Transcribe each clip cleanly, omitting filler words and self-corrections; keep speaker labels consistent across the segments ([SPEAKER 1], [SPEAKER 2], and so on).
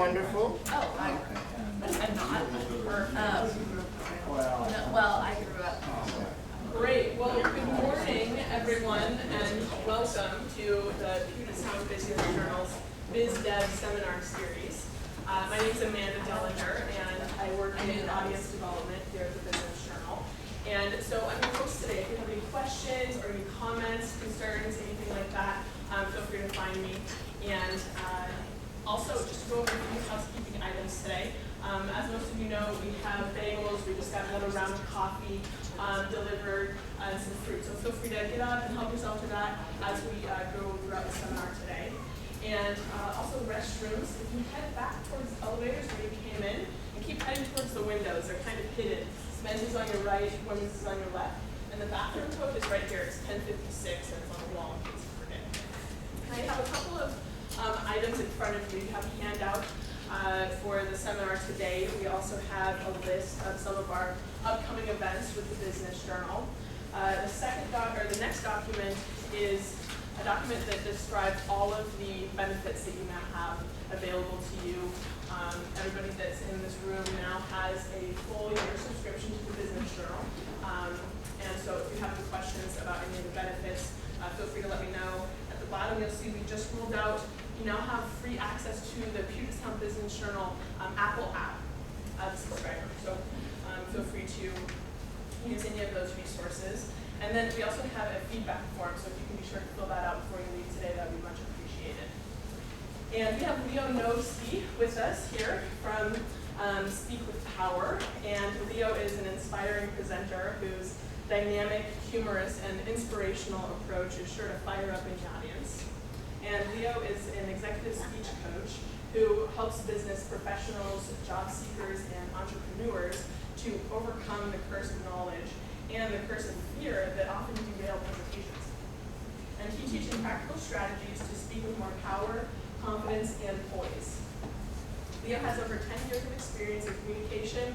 [SPEAKER 1] wonderful.
[SPEAKER 2] Oh, I'm not. No, well, I grew up.
[SPEAKER 3] Great. Well, good morning, everyone, and welcome to the Puget Sound Business Journal's Biz Dev Seminar Series. My name is Amanda Dellinger, and I work in audience development here at the Business Journal. And so I'm your host today. If you have any questions or any comments, concerns, anything like that, feel free to find me. And also, just to go over a few housekeeping items today. As most of you know, we have bagels. We just got another round of coffee delivered, and some fruit. So feel free to get up and help yourself to that as we go throughout the seminar today. And also restrooms. If you head back towards the elevators where you came in, and keep heading towards the windows. They're kind of hidden. Men's is on your right, women's is on your left. And the bathroom code is right here. It's 1056, and it's on the wall in case you forget. And I have a couple of items in front of you. You have a handout for the seminar today. We also have a list of some of our upcoming events with the Business Journal. The next document is a document that describes all of the benefits that you now have available to you. Everybody that's in this room now has a full year subscription to the Business Journal. And so if you have any questions about any of the benefits, feel free to let me know. At the bottom, you'll see we just rolled out. You now have free access to the Puget Sound Business Journal Apple app as a subscriber. So feel free to use any of those resources. And then we also have a feedback form, so if you can be sure to fill that out before you leave today, that would be much appreciated. And we have Leo Novsky with us here from Speak with Power. And Leo is an inspiring presenter whose dynamic, humorous, and inspirational approach is sure to fire up any audience. And Leo is an executive speech coach who helps business professionals, job seekers, and entrepreneurs to overcome the curse of knowledge and the curse of fear that often derail presentations. And he's teaching practical strategies to speak with more power, confidence, and poise. Leo has over 10 years of experience in communication,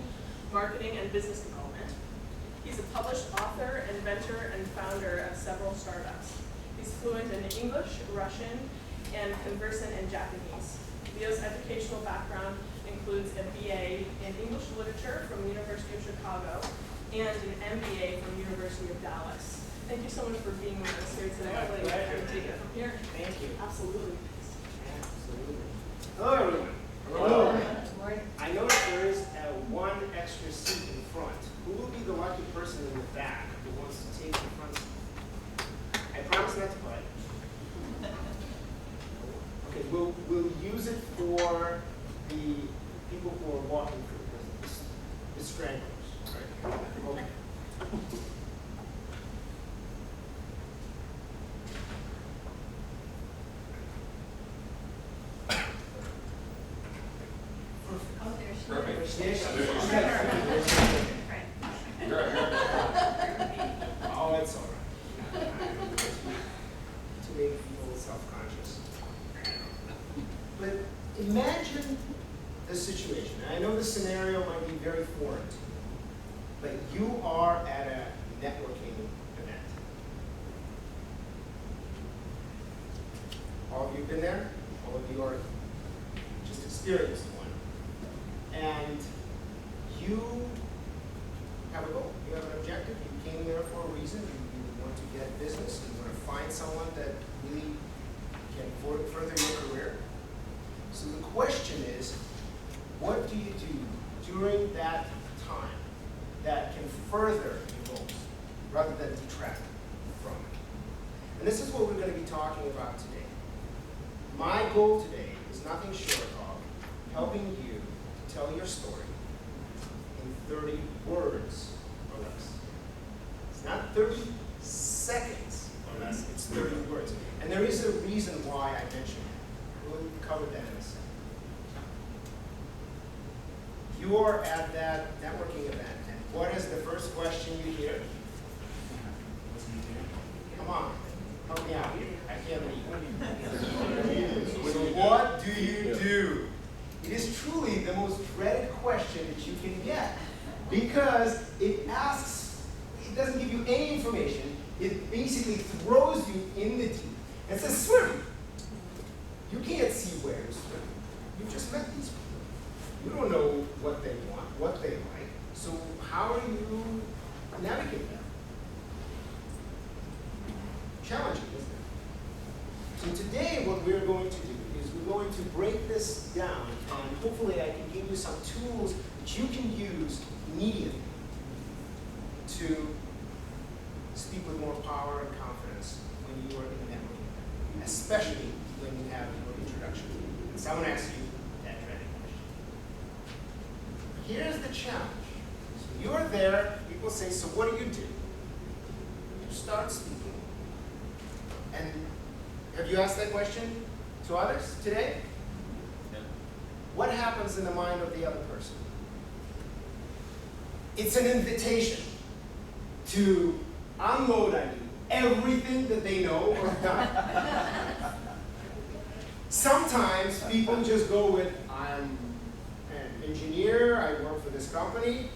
[SPEAKER 3] marketing, and business development. He's a published author, inventor, and founder of several startups. He's fluent in English, Russian, and conversant in Japanese. Leo's educational background includes a BA in English Literature from the University of Chicago and an MBA from the University of Dallas. Thank you so much for being with us here today.
[SPEAKER 1] My
[SPEAKER 3] Really
[SPEAKER 1] pleasure.
[SPEAKER 3] to take it from here.
[SPEAKER 1] Thank you.
[SPEAKER 3] Absolutely.
[SPEAKER 1] Absolutely. Hello, everyone.
[SPEAKER 2] Hello.
[SPEAKER 1] I noticed there is one extra seat in front. Who will be the lucky person in the back who wants to take the front seat? I promise not to bite. Okay, we'll use it for the people who are walking through, the stranglers. Right? Okay.
[SPEAKER 2] Oh, there she is.
[SPEAKER 1] Oh, it's all right. To make people self-conscious. But imagine the situation. I know the scenario might be very foreign to you, but you are at a networking event. All of you been there? All of you are just experienced one. And you have a goal. You have an objective. You came there for a reason. You want to get business. You want to find someone that really can further your career. So the question is, what do you do during that time that can further your goals rather than detract from it? And this is what we're going to be talking about today. My goal today is nothing short of helping you to tell your story in 30 words or less. It's not 30 seconds or less, it's 30 words. And there is a reason why I mentioned it. We'll cover that in a second. You are at that networking event, and what is the first question you hear? Come on, help me out. I can't read. So what do you do? It is truly the most dreaded question that you can get because it doesn't give you any information. It basically throws you in the deep and says, swim. You can't see where you're swimming. You just met these people. You don't know what they want, what they like. So how do you navigate that? Challenging, isn't it? So today what we're going to do is we're going to break this down, and hopefully I can give you some tools that you can use immediately to speak with more power and confidence when you are in the networking, especially when you have your introduction. And someone asks you that dreaded question. Here's the challenge. So you're there, people say, so what do? You start speaking. And have you asked that question to others today?
[SPEAKER 4] Yeah.
[SPEAKER 1] What happens in the mind of the other person? It's an invitation to unload on you everything that they know or have done. Sometimes people just go with, I'm an engineer, I work for this company,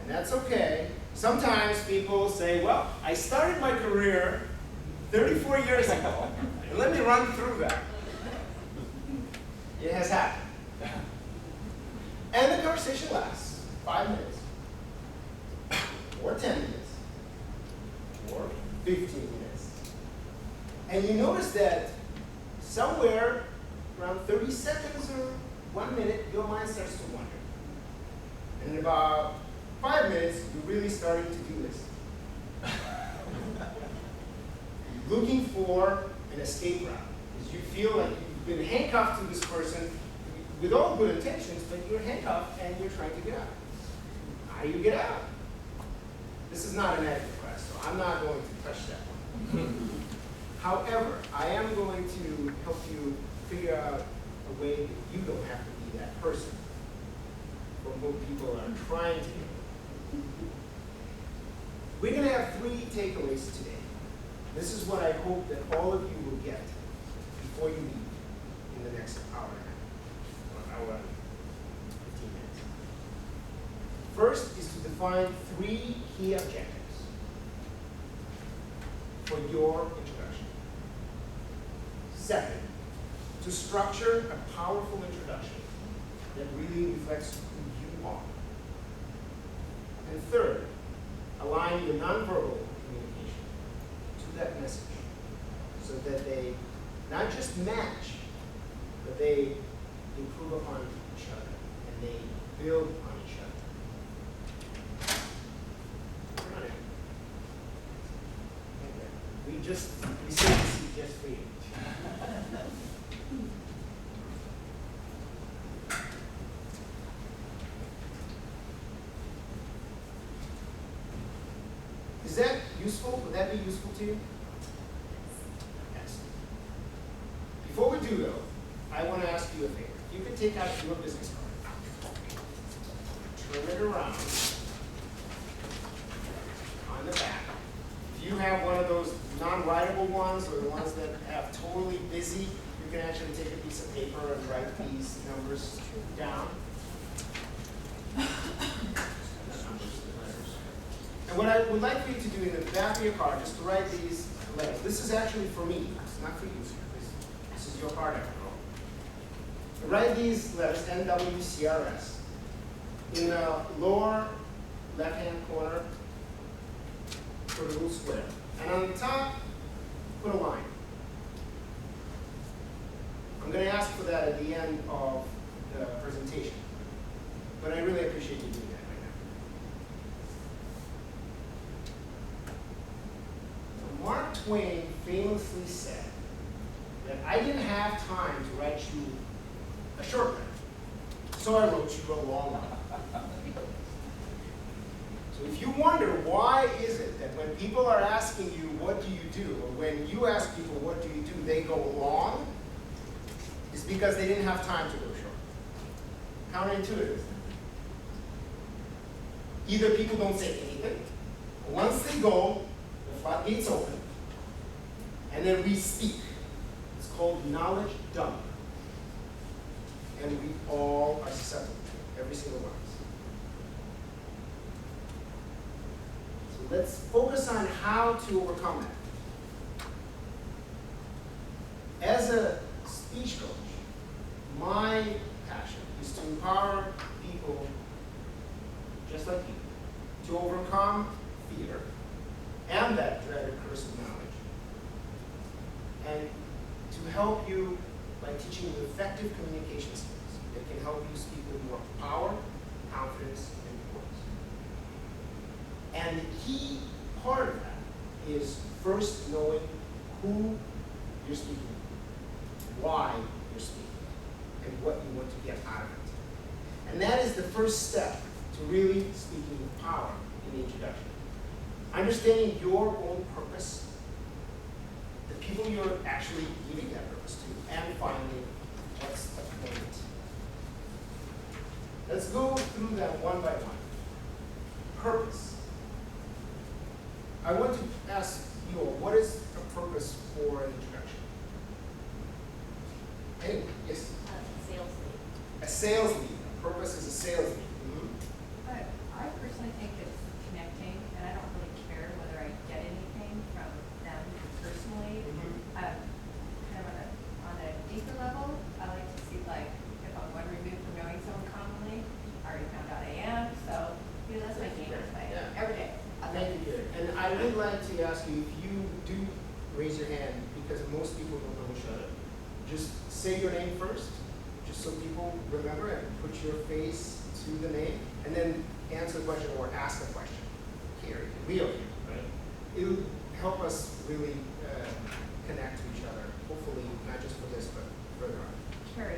[SPEAKER 1] and that's okay. Sometimes people say, well, I started my career 34 years ago, and let me run through that. It has happened. And the conversation lasts 5 minutes, or 10 minutes, or 15 minutes. And you notice that somewhere around 30 seconds or 1 minute, your mind starts to wander. And in about 5 minutes, you're really starting to do this. Looking for an escape route, because you feel like you've been handcuffed to this person with all good intentions, but you're handcuffed and you're trying to get out. How do you get out? This is not an etiquette class, so I'm not going to touch that one. However, I am going to help you figure out a way that you don't have to be that person from whom people are trying to get. We're going to have 3 takeaways today. This is what I hope that all of you will get before you leave in the next hour and a half, or hour and 15 minutes. First is to define 3 key objectives for your introduction. Second, to structure a powerful introduction that really reflects who you are. And third, align your nonverbal communication to that message so that they not just match, but they improve upon each other and they build on each other. We're not in. We saved the seat just for you. Is that useful? Would that be useful to you? Yes. Before we do, though, I want to ask you a favor. If you could take out your business card, turn it around on the back. If you have one of those non-writable ones or the ones that have totally busy, you can actually take a piece of paper and write these numbers down. And what I would like for you to do in the back of your car, just to write these letters. This is actually for me. It's not for you. This is your card after all. Write these letters, NWCRS, in the lower left-hand corner, put a little square. And on the top, put a line. I'm going to ask for that at the end of the presentation. But I really appreciate you doing that. Mark Twain famously said that I didn't have time to write you a short letter, so I wrote you a long one. So if you wonder why is it that when people are asking you what do you do, or when you ask people what do you do, they go long, it's because they didn't have time to go short. Counterintuitive. Either people don't say anything, or once they go, the floodgates open, and then we speak. It's called knowledge dump. And we all are susceptible to it, every single one of us. So let's focus on how to overcome that. As a speech coach, my passion is to empower just like you, to overcome fear and that dreaded curse of knowledge, and to help you by teaching you effective communication skills that can help you speak with more power, confidence, and poise. And the key part of that is first knowing who you're speaking with, why you're speaking, and what you want to get out of it. And that is the first step to really speaking with power in the introduction. Understanding your own purpose, the people you're actually giving that purpose to, and finally, what's the point? Let's go through that one by one. Purpose. I want to ask you all, what is a purpose for an introduction? Hey, yes?
[SPEAKER 2] Sales lead.
[SPEAKER 1] A sales lead. A purpose is a sales lead.
[SPEAKER 4] But I personally think it's connecting, and I don't really care whether I get anything from them personally. Kind of on a deeper level, I like to see, like, if I'm one removed from knowing someone commonly, I already found out I am, so that's my game to play every day.
[SPEAKER 1] Thank you. And I would like to ask you, if you do raise your hand, because most people don't know each other, just say your name first, just so people remember, and put your face to the name, and then answer the question or ask a question. Here, Leo here, right? It'll help us really connect to each other, hopefully, not just for this, but further on.
[SPEAKER 4] Carrie.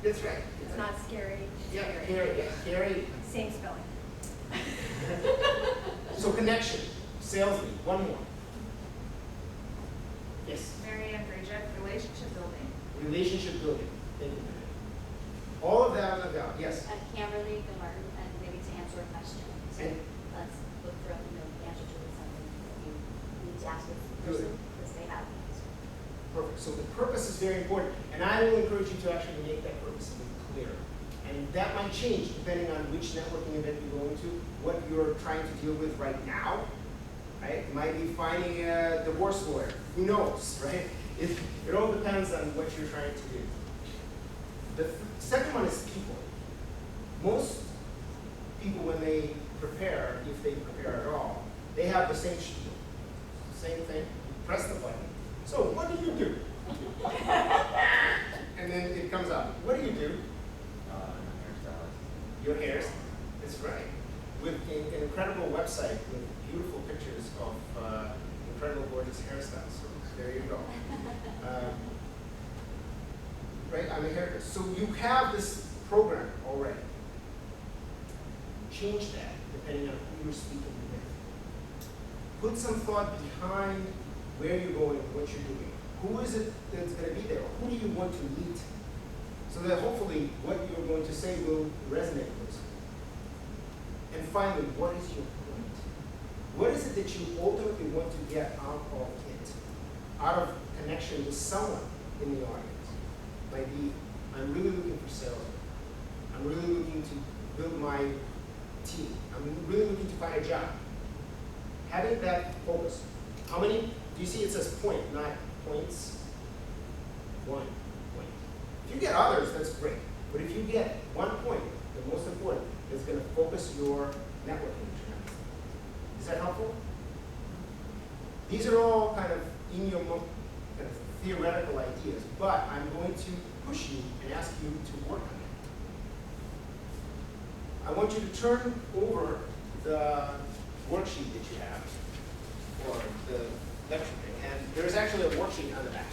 [SPEAKER 1] That's right.
[SPEAKER 4] It's not scary. It's
[SPEAKER 1] Yeah,
[SPEAKER 4] scary.
[SPEAKER 1] Carrie, yeah, Carrie.
[SPEAKER 4] Same spelling.
[SPEAKER 1] So connection, sales lead, one more. Yes.
[SPEAKER 2] Mary Ann Bridget, relationship building.
[SPEAKER 1] Relationship building. Thank you. All of that on the ballot. Yes.
[SPEAKER 5] Camberly, good Martin, and maybe to answer a question. So
[SPEAKER 1] And-
[SPEAKER 5] let's look for the answer to something that you need to ask this
[SPEAKER 1] Good.
[SPEAKER 5] person because they have the answer.
[SPEAKER 1] Perfect. So the purpose is very important. And I will encourage you to actually make that purpose a little clearer. And that might change depending on which networking event you're going to, what you're trying to deal with right now. Right? It might be finding a divorce lawyer. Who knows, right? It all depends on what you're trying to do. The second one is people. Most people, when they prepare, if they prepare at all, they have the same spiel. Same thing. Press the button. So what do you do? And then it comes up. What do you do? Your hairs. That's right. With an incredible website with beautiful pictures of incredible, gorgeous hairstyles. So there you go. Right? I'm a hairdresser. So you have this program already. Change that depending on who you're speaking with. Put some thought behind where you're going, what you're doing. Who is it that's going to be there? Who do you want to meet? So that hopefully what you're going to say will resonate with us. And finally, what is your point? What is it that you ultimately want to get out of it? Out of connection with someone in the audience? Might be, I'm really looking for sales. I'm really looking to build my team. I'm really looking to find a job. Having that focus. How many? Do you see it says point, not points? One point. If you get others, that's great. But if you get 1 point, the most important, is going to focus your networking. Is that helpful? These are all kind of in your kind of theoretical ideas, but I'm going to push you and ask you to work on it. I want you to turn over the worksheet that you have, or the lecture thing, and there's actually a worksheet on the back.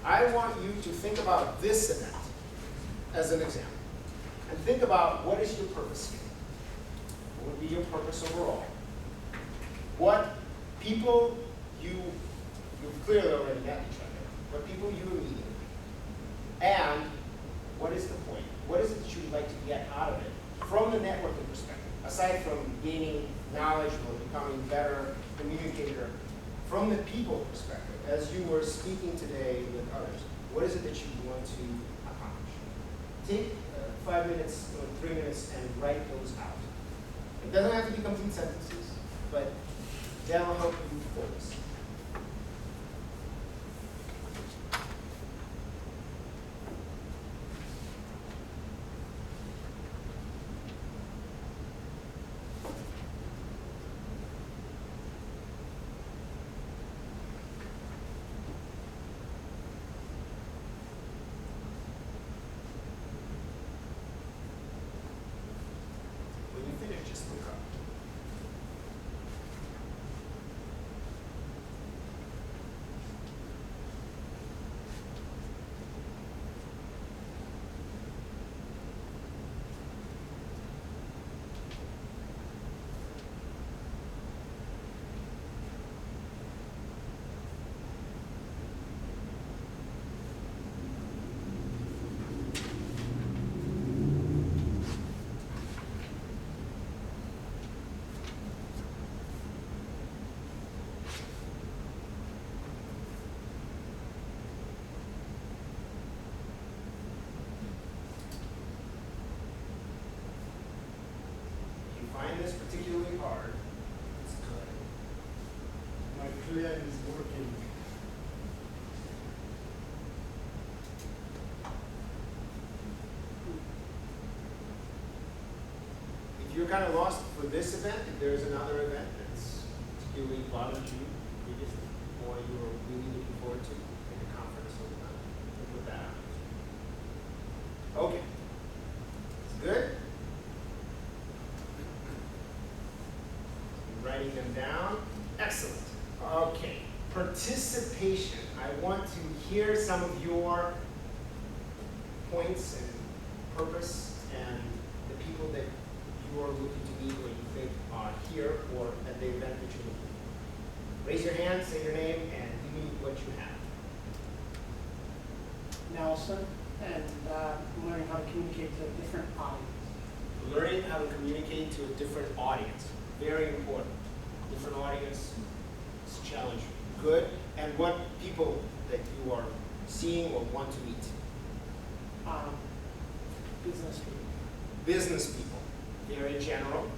[SPEAKER 1] I want you to think about this event as an example, and think about what is your purpose here? What would be your purpose overall? What people you've clearly already met each other, what people you are meeting, and what is the point? What is it that you would like to get out of it from the networking perspective, aside from gaining knowledge or becoming a better communicator, from the people perspective, as you were speaking today with others, what is it that you want to accomplish? Take 5 minutes or 3 minutes and write those out. It doesn't have to be complete sentences, but that'll help you focus.
[SPEAKER 6] Julian is working.
[SPEAKER 1] If you're kind of lost for this event, if there's another event that's particularly bothered you previously, or you're really looking forward to in a conference or whatnot, we'll put that out. Okay. It's good? Writing them down. Excellent. Okay. Participation. I want to hear some of your points and purpose and the people that you are looking to meet or you think are here or at the event that you're looking for. Raise your hand, say your name, and give me what you have.
[SPEAKER 7] Nelson, and learning how to communicate to a different audience.
[SPEAKER 1] Learning how to communicate to a different audience. Very important. Different audience is a challenge. Good. And what people that you are seeing or want to meet?
[SPEAKER 7] Business people.
[SPEAKER 1] Business people. Very general.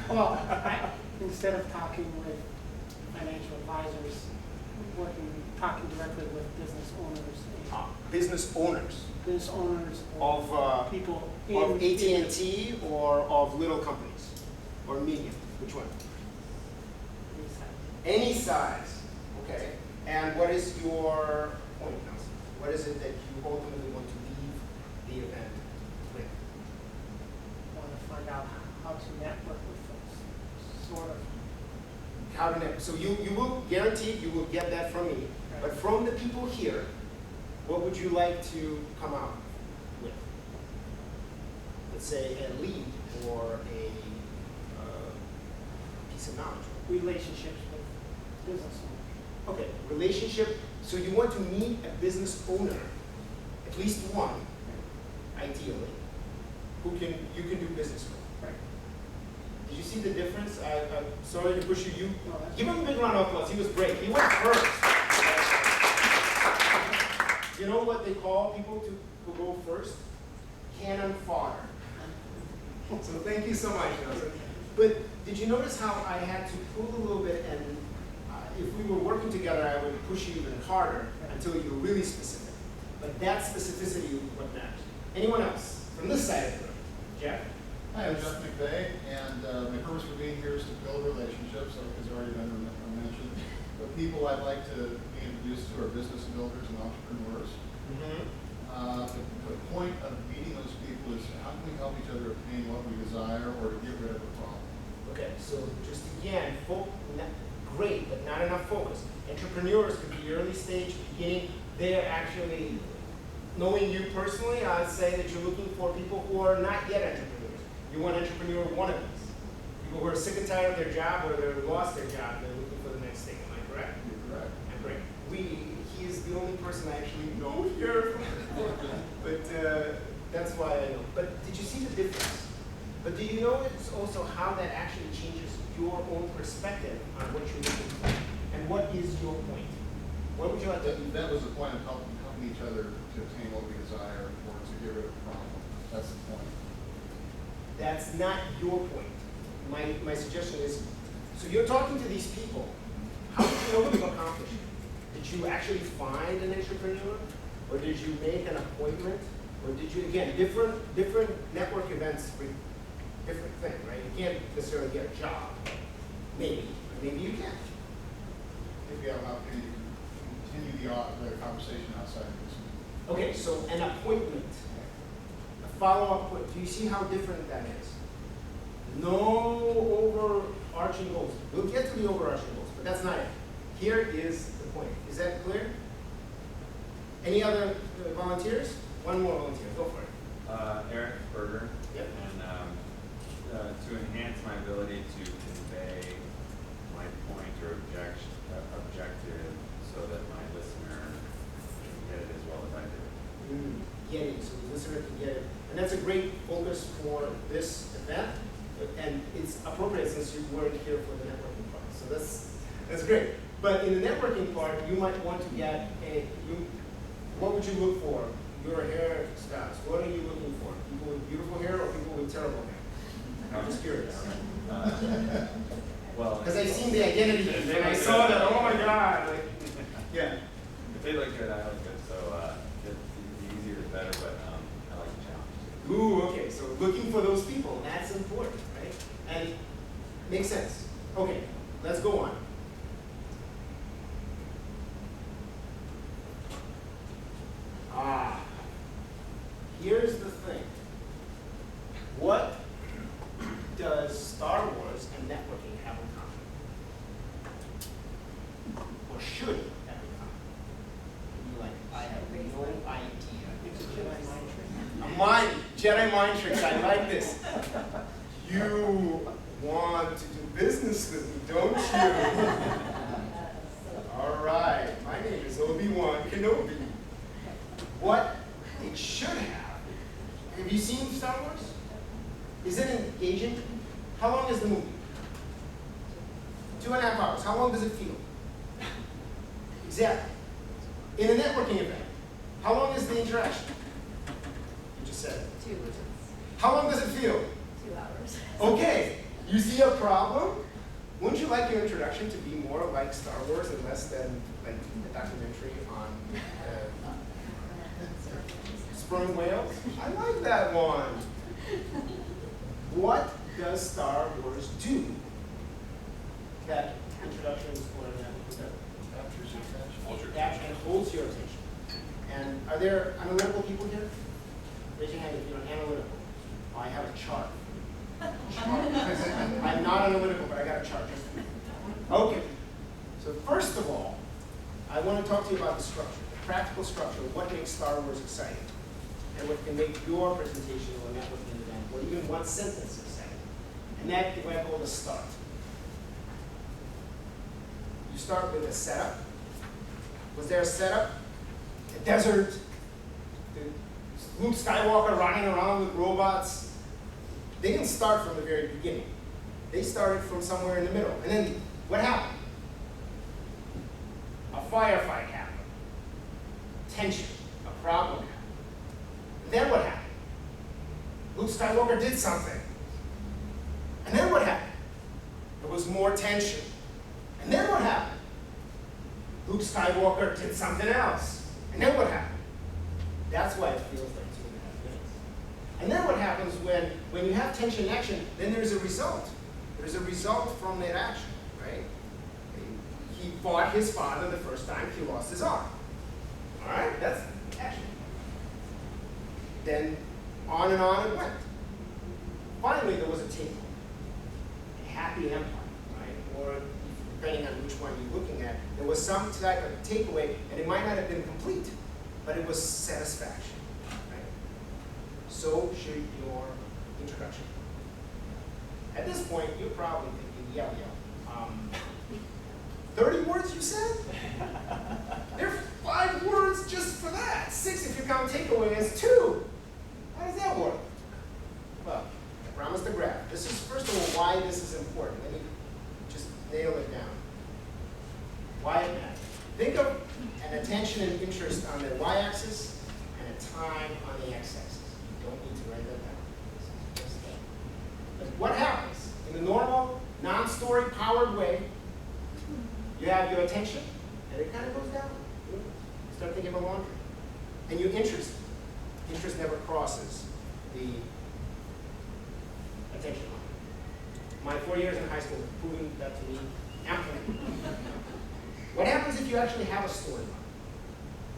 [SPEAKER 7] Well, instead of talking with financial advisors, talking directly with business owners.
[SPEAKER 1] Business owners.
[SPEAKER 7] Business owners
[SPEAKER 1] Of
[SPEAKER 7] people
[SPEAKER 1] of
[SPEAKER 7] in
[SPEAKER 1] AT&T or of little companies or medium? Which one? Any size. Okay. And what is your point, Nelson? What is it that you ultimately want to leave the event with?
[SPEAKER 7] want to find out how to network with folks, sort of.
[SPEAKER 1] How to network. So you will, guaranteed you will get that from me. But from the people here, what would you like to come out with? Let's say a lead or a piece of knowledge.
[SPEAKER 7] Relationships with business owners.
[SPEAKER 1] Okay, relationship. So you want to meet a business owner, at least one, ideally, who you can do business with.
[SPEAKER 7] Right.
[SPEAKER 1] Did you see the difference? I'm sorry to push you.
[SPEAKER 7] No, that's
[SPEAKER 1] Give him a big round of applause. He was great. He went first. You know what they call people who go first? Cannon fodder. So thank you so much, Nelson. But did you notice how I had to pull a little bit, and if we were working together, I would push you even harder until you're really specific. But that specificity is what matters. Anyone else from this side of the room? Jeff?
[SPEAKER 8] Hi, I'm Jeff McVeigh, and my purpose for being here is to build relationships, like has already been mentioned. The people I'd like to be introduced to are business builders and entrepreneurs. The point of meeting those people is how can we help each other obtain what we desire or to get rid of a problem.
[SPEAKER 1] Okay, so just again, great, but not enough focus. Entrepreneurs could be early stage, beginning. They're actually, knowing you personally, I'd say that you're looking for people who are not yet entrepreneurs. You want entrepreneur wannabes. People who are sick and tired of their job or they've lost their job and they're looking for the next thing. Am I correct?
[SPEAKER 8] You're correct.
[SPEAKER 1] I'm correct. He is the only person I actually know here. But that's why I know. But did you see the difference? But do you know it's also how that actually changes your own perspective on what you're looking for? And what is your point? What would you like to do?
[SPEAKER 8] That was the point of helping each other to obtain what we desire or to get rid of a problem. That's the point.
[SPEAKER 1] That's not your point. My suggestion is, so you're talking to these people. How did you know what you've accomplished? Did you actually find an entrepreneur? Or did you make an appointment? Or did you, again, different network events with different thing, right? You can't necessarily get a job. Maybe you can.
[SPEAKER 8] Maybe I'll help you continue the conversation outside of this.
[SPEAKER 1] Okay, so an appointment, a follow-up point. Do you see how different that is? No overarching goals. We'll get to the overarching goals, but that's not it. Here is the point. Is that clear? Any other volunteers? One more volunteer. Go for it.
[SPEAKER 9] Eric Berger.
[SPEAKER 1] Yep.
[SPEAKER 9] And to enhance my ability to convey my point or objective so that my listener can get it as well as I do.
[SPEAKER 1] Get it, so the listener can get it. And that's a great focus for this event. And it's appropriate since you weren't here for the networking part. So that's great. But in the networking part, you might want to get what would you look for? Your hairstyles. What are you looking for? People with beautiful hair or people with terrible hair? I'm just curious.
[SPEAKER 9] Well,
[SPEAKER 1] Because I've seen the identity, and I saw that, oh my God, like, yeah.
[SPEAKER 9] if they look good, I look good, so, the easier the better, but, I like the challenge.
[SPEAKER 1] Ooh, okay, so looking for those people, that's important, right? And makes sense. Okay, let's go on. Here's the thing. What does Star Wars and networking have in common? Or should it have in common? You're like, I have no idea.
[SPEAKER 7] It's a Jedi mind trick.
[SPEAKER 1] A mind, Jedi mind tricks, I like this. You want to do business with me, don't you? All right, my name is Obi-Wan Kenobi. What it should have you seen Star Wars? Is it engaging? How long is the movie? 2.5 hours. How long does it feel? Exactly. In a networking event, how long is the interaction? You just said it.
[SPEAKER 2] 2 hours.
[SPEAKER 1] How long does it feel?
[SPEAKER 2] 2 hours.
[SPEAKER 1] Okay, you see a problem? Wouldn't you like your introduction to be more like Star Wars and less than like a documentary on sperm whales? I like that one. What does Star Wars do? That introduction is for that
[SPEAKER 8] Captures your attention.
[SPEAKER 9] Hold your
[SPEAKER 1] and holds your attention. And are there analytical people here? Raise your hand if you're analytical. Oh, I have a chart. I'm not analytical, but I got a chart. Okay. So first of all, I want to talk to you about the structure, the practical structure of what makes Star Wars exciting, and what can make your presentation or networking event, or even one sentence exciting. And that is what I call the start. You start with a setup. Was there a setup? A desert? Luke Skywalker running around with robots? They didn't start from the very beginning. They started from somewhere in the middle. And then what happened? A firefight happened. Tension. A problem happened. And then what happened? Luke Skywalker did something. And then what happened? There was more tension. And then what happened? Luke Skywalker did something else. And then what happened? That's why it feels like 2.5 minutes. And then what happens when you have tension and action, then there's a result. There's a result from that action, right? He fought his father the first time, he lost his arm. All right, that's action. Then on and on it went. Finally, there was a takeover. A happy empire, right? Or depending on which one you're looking at, there was some type of takeaway, and it might not have been complete, but it was satisfaction, right? So should your introduction. At this point, you're probably thinking, yeah. 30 words you said? There are 5 words just for that. 6 if you count takeaway as 2. How does that work? Well, I promised a graph. This is, first of all, why this is important. Let me just nail it down. Why it matters. Think of an attention and interest on the y-axis and a time on the x-axis. You don't need to write that down. But what happens? In the normal, non-story powered way, you have your attention, and it kind of goes down. You start thinking about laundry. And your interest never crosses the attention line. My 4 years in high school have proven that to me amply. What happens if you actually have a storyline?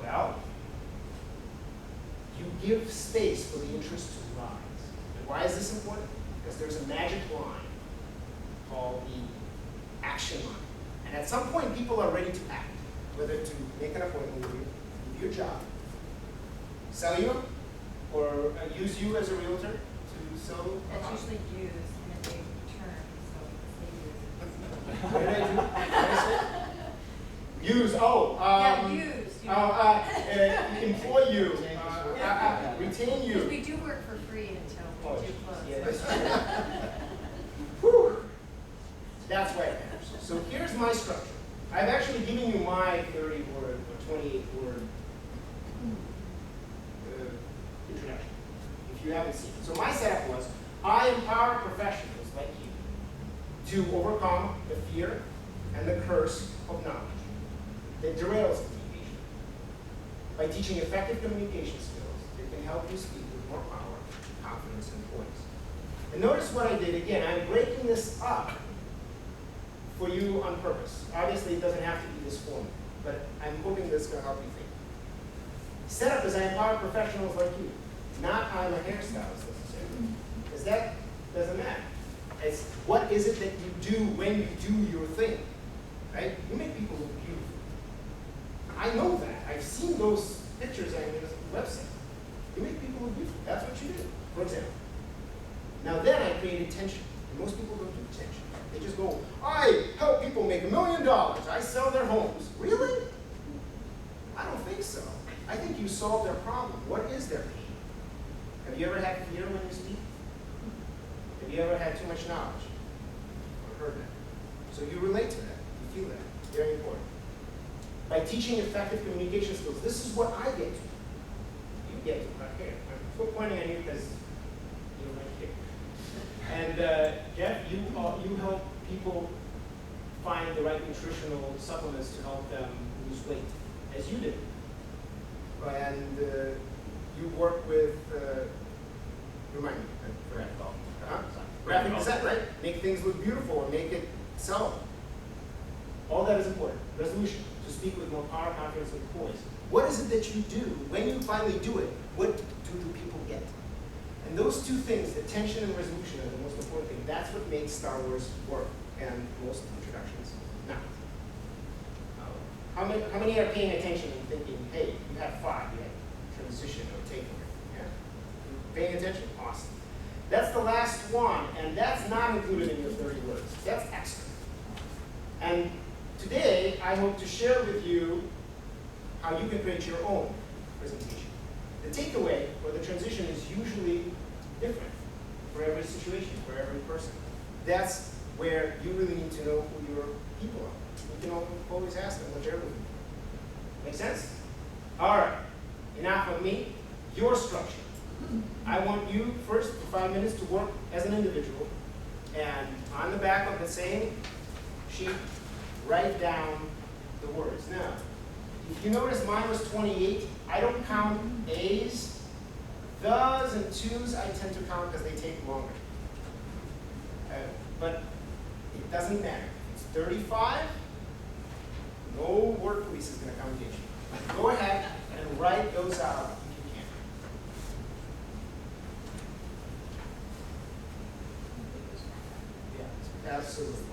[SPEAKER 1] Well, you give space for the interest to rise. And why is this important? Because there's a magic line called the action line. And at some point, people are ready to act, whether to make an appointment with you, do your job, sell you, or use you as a realtor to sell a
[SPEAKER 4] That's
[SPEAKER 1] house.
[SPEAKER 4] usually used in a big term, so
[SPEAKER 1] What did I do? What did I say? Use,
[SPEAKER 4] yeah, used. You know.
[SPEAKER 1] employ you, retain you.
[SPEAKER 4] Because we do work for free until
[SPEAKER 1] Oh,
[SPEAKER 4] we do close.
[SPEAKER 1] yeah, that's true. Whew. That's why it matters. So here's my structure. I've actually given you my 30-word or 28-word introduction, if you haven't seen it. So my setup was, I empower professionals like you to overcome the fear and the curse of knowledge that derails communication. By teaching effective communication skills, it can help you speak with more power, confidence, and poise. And notice what I did again. I'm breaking this up for you on purpose. Obviously, it doesn't have to be this form, but I'm hoping this is going to help you think. Set up as I empower professionals like you, not I'm a hairstylist necessarily, because that doesn't matter. It's what is it that you do when you do your thing, right? You make people look beautiful. I know that. I've seen those pictures on your website. You make people look beautiful. That's what you do, for example. Now then I created tension. And most people don't do tension. They just go, I help people make $1 million. I sell their homes. Really? I don't think so. I think you solved their problem. What is their pain? Have you ever had fear when you speak? Have you ever had too much knowledge? Or heard that? So you relate to that. You feel that. Very important. By teaching effective communication skills, this is what I get to. You get to right here. I'm pointing at you because you're right here. And Jeff, you help people find the right nutritional supplements to help them lose weight, as you did. And you work with, remind me, graphic design, right? Make things look beautiful or make it sellable. All that is important. Resolution, to speak with more power, confidence, and poise. What is it that you do? When you finally do it, what do people get? And those two things, attention and resolution, are the most important thing. That's what makes Star Wars work, and most introductions not. How many are paying attention and thinking, hey, you have 5, you have transition or takeaway? Yeah? Paying attention? Awesome. That's the last one, and that's not included in your 30 words. That's extra. And today, I hope to share with you how you can create your own presentation. The takeaway or the transition is usually different for every situation, for every person. That's where you really need to know who your people are. You can always ask them what they're looking for. Make sense? All right. Enough of me. Your structure. I want you first for 5 minutes to work as an individual, and on the back of the same sheet, write down the words. Now, if you notice mine was 28, I don't count A's. The's and to's I tend to count because they take longer. But it doesn't matter. It's 35, no word police is going to come get you. Go ahead and write those out if you can. Yeah, absolutely.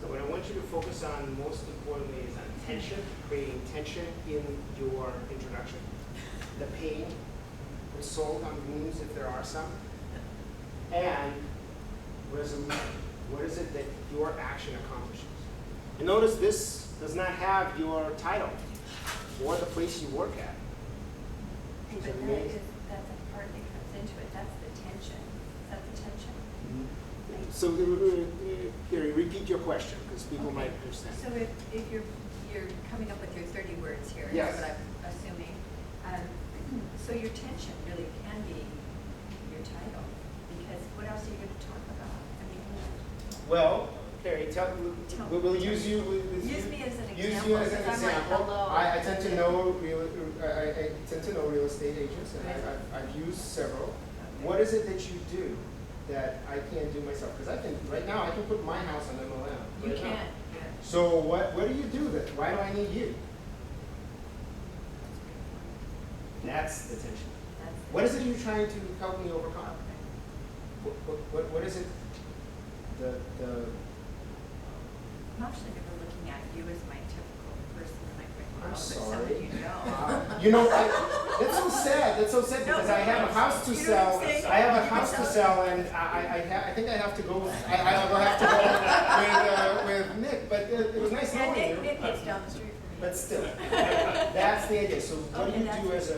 [SPEAKER 1] What I want you to focus on most importantly is on tension, creating tension in your introduction. The pain, the salt on wounds if there are some, and resolution. What is it that your action accomplishes? And notice this does not have your title or the place you work at.
[SPEAKER 4] But that's a part that comes into it. That's the tension. Is that the tension?
[SPEAKER 1] So, Gary, repeat your question because people might understand.
[SPEAKER 4] So if you're coming up with your 30 words here,
[SPEAKER 1] Yes.
[SPEAKER 4] is what I'm assuming. So your tension really can be your title, because what else are you going to talk about? I mean,
[SPEAKER 1] Well, Carrie, we'll use you.
[SPEAKER 4] use me as an example.
[SPEAKER 1] Use you as an
[SPEAKER 4] because I'm like,
[SPEAKER 1] example.
[SPEAKER 4] hello.
[SPEAKER 1] I tend to know I tend to know real estate agents, and
[SPEAKER 4] Right.
[SPEAKER 1] I've used several.
[SPEAKER 4] Okay.
[SPEAKER 1] What is it that you do that I can't do myself? Because I can right now I can put my house on MLM.
[SPEAKER 4] You
[SPEAKER 1] right now.
[SPEAKER 4] can't. Yeah.
[SPEAKER 1] So what do you do then? Why do I need you? That's the tension.
[SPEAKER 4] That's
[SPEAKER 1] What is it you're trying to help me overcome?
[SPEAKER 4] Okay.
[SPEAKER 1] what is it? The
[SPEAKER 4] I'm actually never looking at you as my typical person in my brain.
[SPEAKER 1] I'm
[SPEAKER 4] But
[SPEAKER 1] sorry.
[SPEAKER 4] someone you know.
[SPEAKER 1] You know, that's so sad. That's so sad because I have a house to
[SPEAKER 4] You know
[SPEAKER 1] sell.
[SPEAKER 4] what I'm saying?
[SPEAKER 1] I have a
[SPEAKER 4] You can
[SPEAKER 1] house to
[SPEAKER 4] sell it.
[SPEAKER 1] sell, and I think I have to go. I will have to go with Nick. But it was nice
[SPEAKER 4] Yeah,
[SPEAKER 1] knowing you.
[SPEAKER 4] Nick lives down the street from me.
[SPEAKER 1] But still, that's the idea. So what do
[SPEAKER 4] Okay,
[SPEAKER 1] you
[SPEAKER 4] that's
[SPEAKER 1] do
[SPEAKER 4] it.
[SPEAKER 1] as a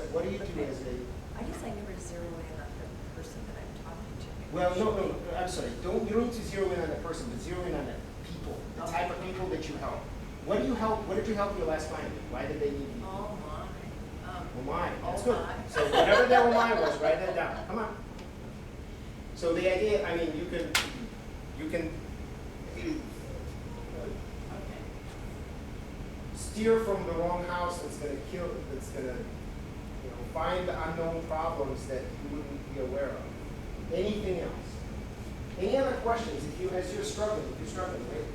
[SPEAKER 4] I guess I never zero in on the person that I'm talking to.
[SPEAKER 1] Well, no, I'm sorry. You don't need to zero in on the person, but zero in on the people, the type of people that you help. What do you help? What did you help your last client with? Why did they need you?
[SPEAKER 4] Oh my.
[SPEAKER 1] Oh my, that's
[SPEAKER 4] Oh
[SPEAKER 1] good.
[SPEAKER 4] my.
[SPEAKER 1] So whatever their oh my was, write that down. Come on. So the idea, I mean, you can
[SPEAKER 4] Okay.
[SPEAKER 1] steer from the wrong house that's gonna find the unknown problems that you wouldn't be aware of. Anything else? Any other questions? As you're struggling,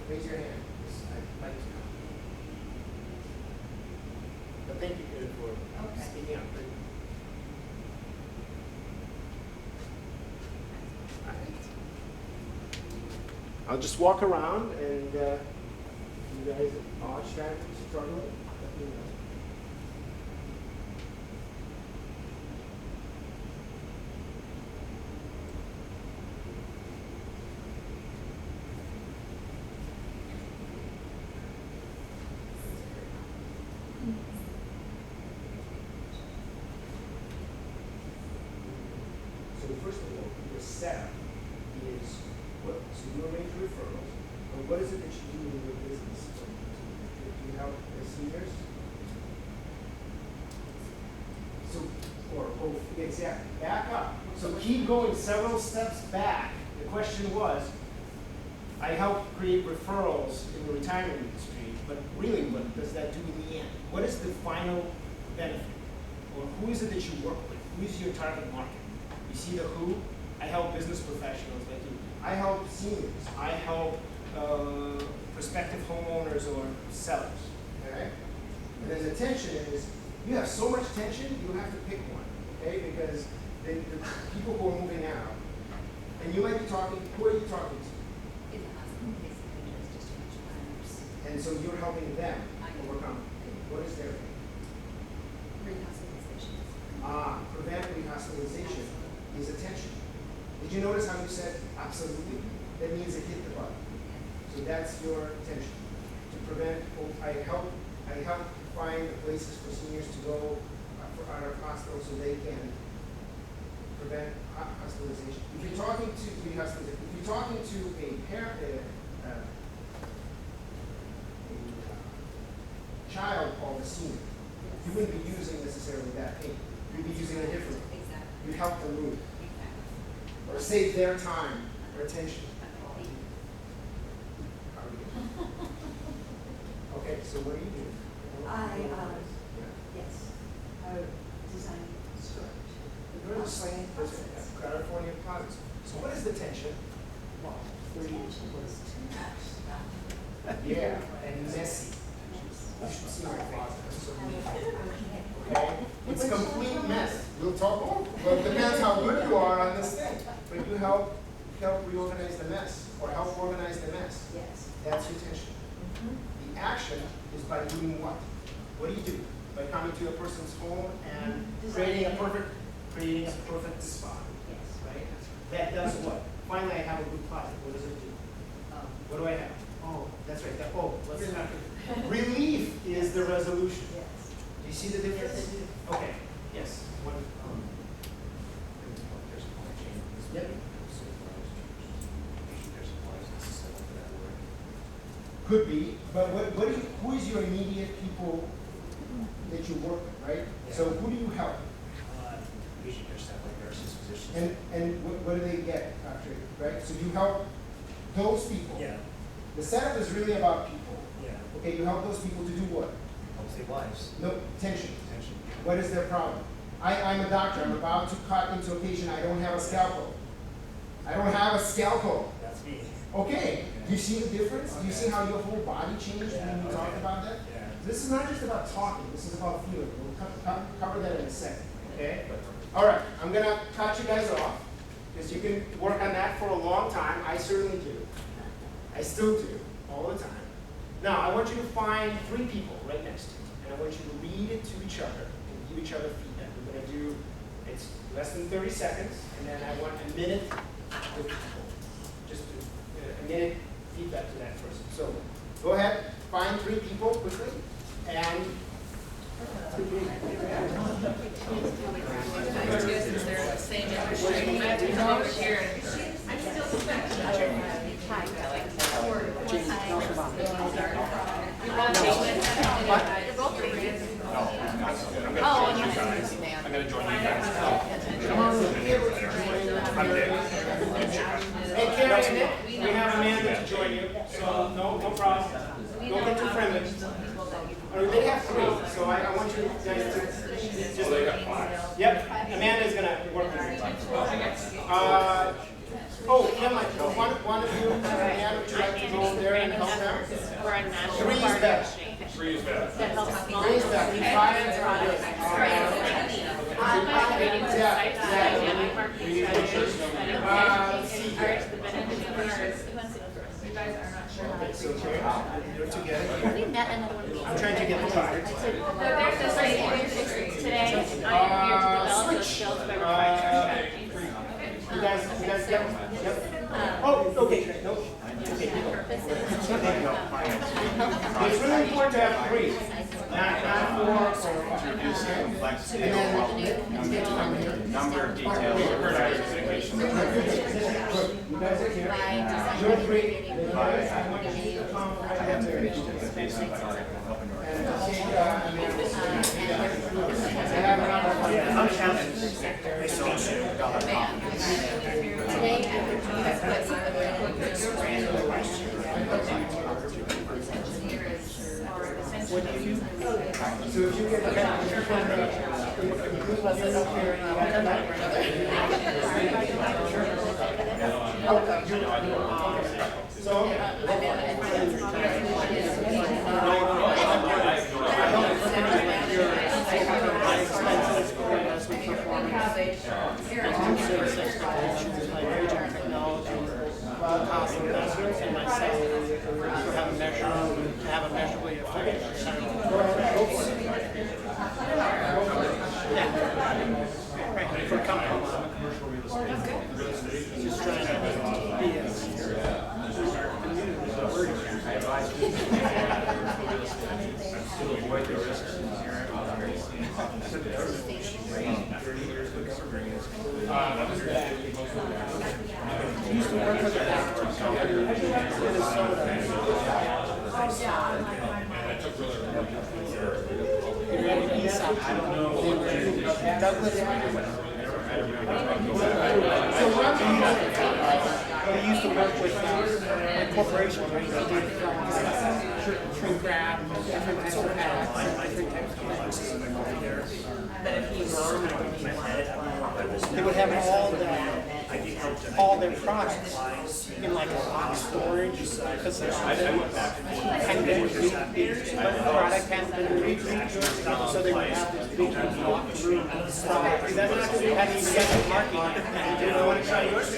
[SPEAKER 1] raise your hand. I'd like to know. But thank you for
[SPEAKER 4] Okay.
[SPEAKER 1] speaking up. All right. I'll just walk around and you guys are struggling. Let me know. So first of all, your setup is what? So you arrange referrals, but what is it that you do in your business? Do you help the seniors? So, exactly. Back up. So keep going several steps back. The question was, I help create referrals in the retirement industry, but really, what does that do in the end? What is the final benefit? Or who is it that you work with? Who is your target market? You see the who? I help business professionals like you. I help seniors. I help prospective homeowners or sellers. Okay? And then the tension is, you have so much tension, you have to pick one. Okay? Because the people who are moving out, and you might be talking, who are you talking to?
[SPEAKER 5] In the hospital, basically, just too much planners.
[SPEAKER 1] And so you're helping them overcome. What is their
[SPEAKER 5] Rehospitalizations.
[SPEAKER 1] prevent rehospitalization is attention. Did you notice how you said absolutely? That means it hit the button. So that's your attention. To prevent, I help find places for seniors to go out of hospital so they can prevent hospitalization. If you're talking to rehospitalization, if you're talking to a parent, child called a senior, you wouldn't be using necessarily that name. You'd be using a different one.
[SPEAKER 5] Exactly.
[SPEAKER 1] You help them move,
[SPEAKER 5] Exactly.
[SPEAKER 1] or save their time or attention. Okay, so what do you do?
[SPEAKER 6] Yes, design storage.
[SPEAKER 1] You're in the same California closets. So what is the tension?
[SPEAKER 6] Well, the tension was too much.
[SPEAKER 1] Yeah, and messy. You should see my closet. It's so neat. Okay? It's a complete mess. We'll talk. Well, it depends how good you are on this thing. But you help reorganize the mess, or help organize the mess.
[SPEAKER 6] Yes.
[SPEAKER 1] That's your tension. The action is by doing what? What do you do? By coming to a person's home and creating a perfect spot.
[SPEAKER 6] Yes.
[SPEAKER 1] Right? That does what? Finally, I have a good closet. What does it do? What do I have? Oh, that's right. What's it happen? Relief is the resolution.
[SPEAKER 6] Yes.
[SPEAKER 1] Do you see the difference?
[SPEAKER 6] Yes, I do.
[SPEAKER 1] Okay. Yes. Yep. Could be, but who is your immediate people that you work with, right?
[SPEAKER 10] Yeah.
[SPEAKER 1] So who do you help?
[SPEAKER 10] Usually there's stuff like nurses, physicians.
[SPEAKER 1] And what do they get after, right? So you help those people.
[SPEAKER 10] Yeah,
[SPEAKER 1] The setup is really about people.
[SPEAKER 10] yeah.
[SPEAKER 1] Okay, you help those people to do what?
[SPEAKER 10] Help save lives.
[SPEAKER 1] No, tension.
[SPEAKER 10] Attention.
[SPEAKER 1] What is their problem? I'm a doctor. I'm about to cut into a patient. I don't have a scalpel. I don't have a scalpel.
[SPEAKER 10] That's me.
[SPEAKER 1] Okay. Do you see the difference? Do you see
[SPEAKER 10] Okay.
[SPEAKER 1] how your whole body changed when you
[SPEAKER 10] Yeah,
[SPEAKER 1] talked
[SPEAKER 10] okay.
[SPEAKER 1] about that?
[SPEAKER 10] Yeah.
[SPEAKER 1] This is not just about talking. This is about feeling. We'll cover that in a second. Okay? All right. I'm going to cut you guys off. because you can work on that for a long time. I certainly do. I still do, all the time. Now, I want you to find 3 people right next to you, and I want you to read it to each other and give each other feedback. We're going to do, it's less than 30 seconds, and then I want a minute with people. Just a minute feedback to that person. So, go ahead, find 3 people quickly, and
[SPEAKER 3] Since they're in the same industry, I have to come over here and I'm still
[SPEAKER 10] I'm gonna join you guys. I'm Dave.
[SPEAKER 1] hey, Karen and Nick, we have Amanda to join you, so no problem. Don't get too friendly. They have 3, so I want you guys to just.
[SPEAKER 10] They got 5.
[SPEAKER 1] Yep, Amanda's gonna work with you. Never mind. One of you, Amanda, would you like to go there and help them?
[SPEAKER 2] We're on national
[SPEAKER 1] 3 is
[SPEAKER 2] park
[SPEAKER 1] better.
[SPEAKER 2] exchange.
[SPEAKER 10] 3 is better.
[SPEAKER 2] That helps small
[SPEAKER 1] 3 is better. 5 is better.
[SPEAKER 2] Reading the site, dynamic marketing strategies,
[SPEAKER 1] let's see here.
[SPEAKER 2] encourage the benefits of others. You guys are not sure how
[SPEAKER 1] Okay,
[SPEAKER 2] to.
[SPEAKER 1] so here, you're together.
[SPEAKER 5] We met in one of these.
[SPEAKER 1] I'm trying to get the cards.
[SPEAKER 2] There's this like today, I am here to develop those skills by refining our strategies.
[SPEAKER 1] You guys get them? Yep. Okay. Nope. Okay. It's really important to have 3, not 4 or 5.
[SPEAKER 9] Introduce complexity, number of details, prioritization.
[SPEAKER 1] You guys are here. You're 3. I want you to come right
[SPEAKER 9] I haven't
[SPEAKER 1] up there.
[SPEAKER 9] finished it, but basically I'm helping her.
[SPEAKER 1] And I have another one.
[SPEAKER 10] They still shoot.
[SPEAKER 1] So if you get
[SPEAKER 7] have a measurably effect. Right, for a company. Just trying to be
[SPEAKER 9] I advise people to avoid the risks inherent with very
[SPEAKER 7] I used to work with a backwards company in Minnesota. You ready? ESOP. Douglas. They used to work with corporations, right? They did shrink wrap, different types of packs, different types of things. They would have all their products in like a box storage because the product hadn't been released. So they would have this big walkthrough product. Hadn't even got the market.
[SPEAKER 1] Do you want to try yours?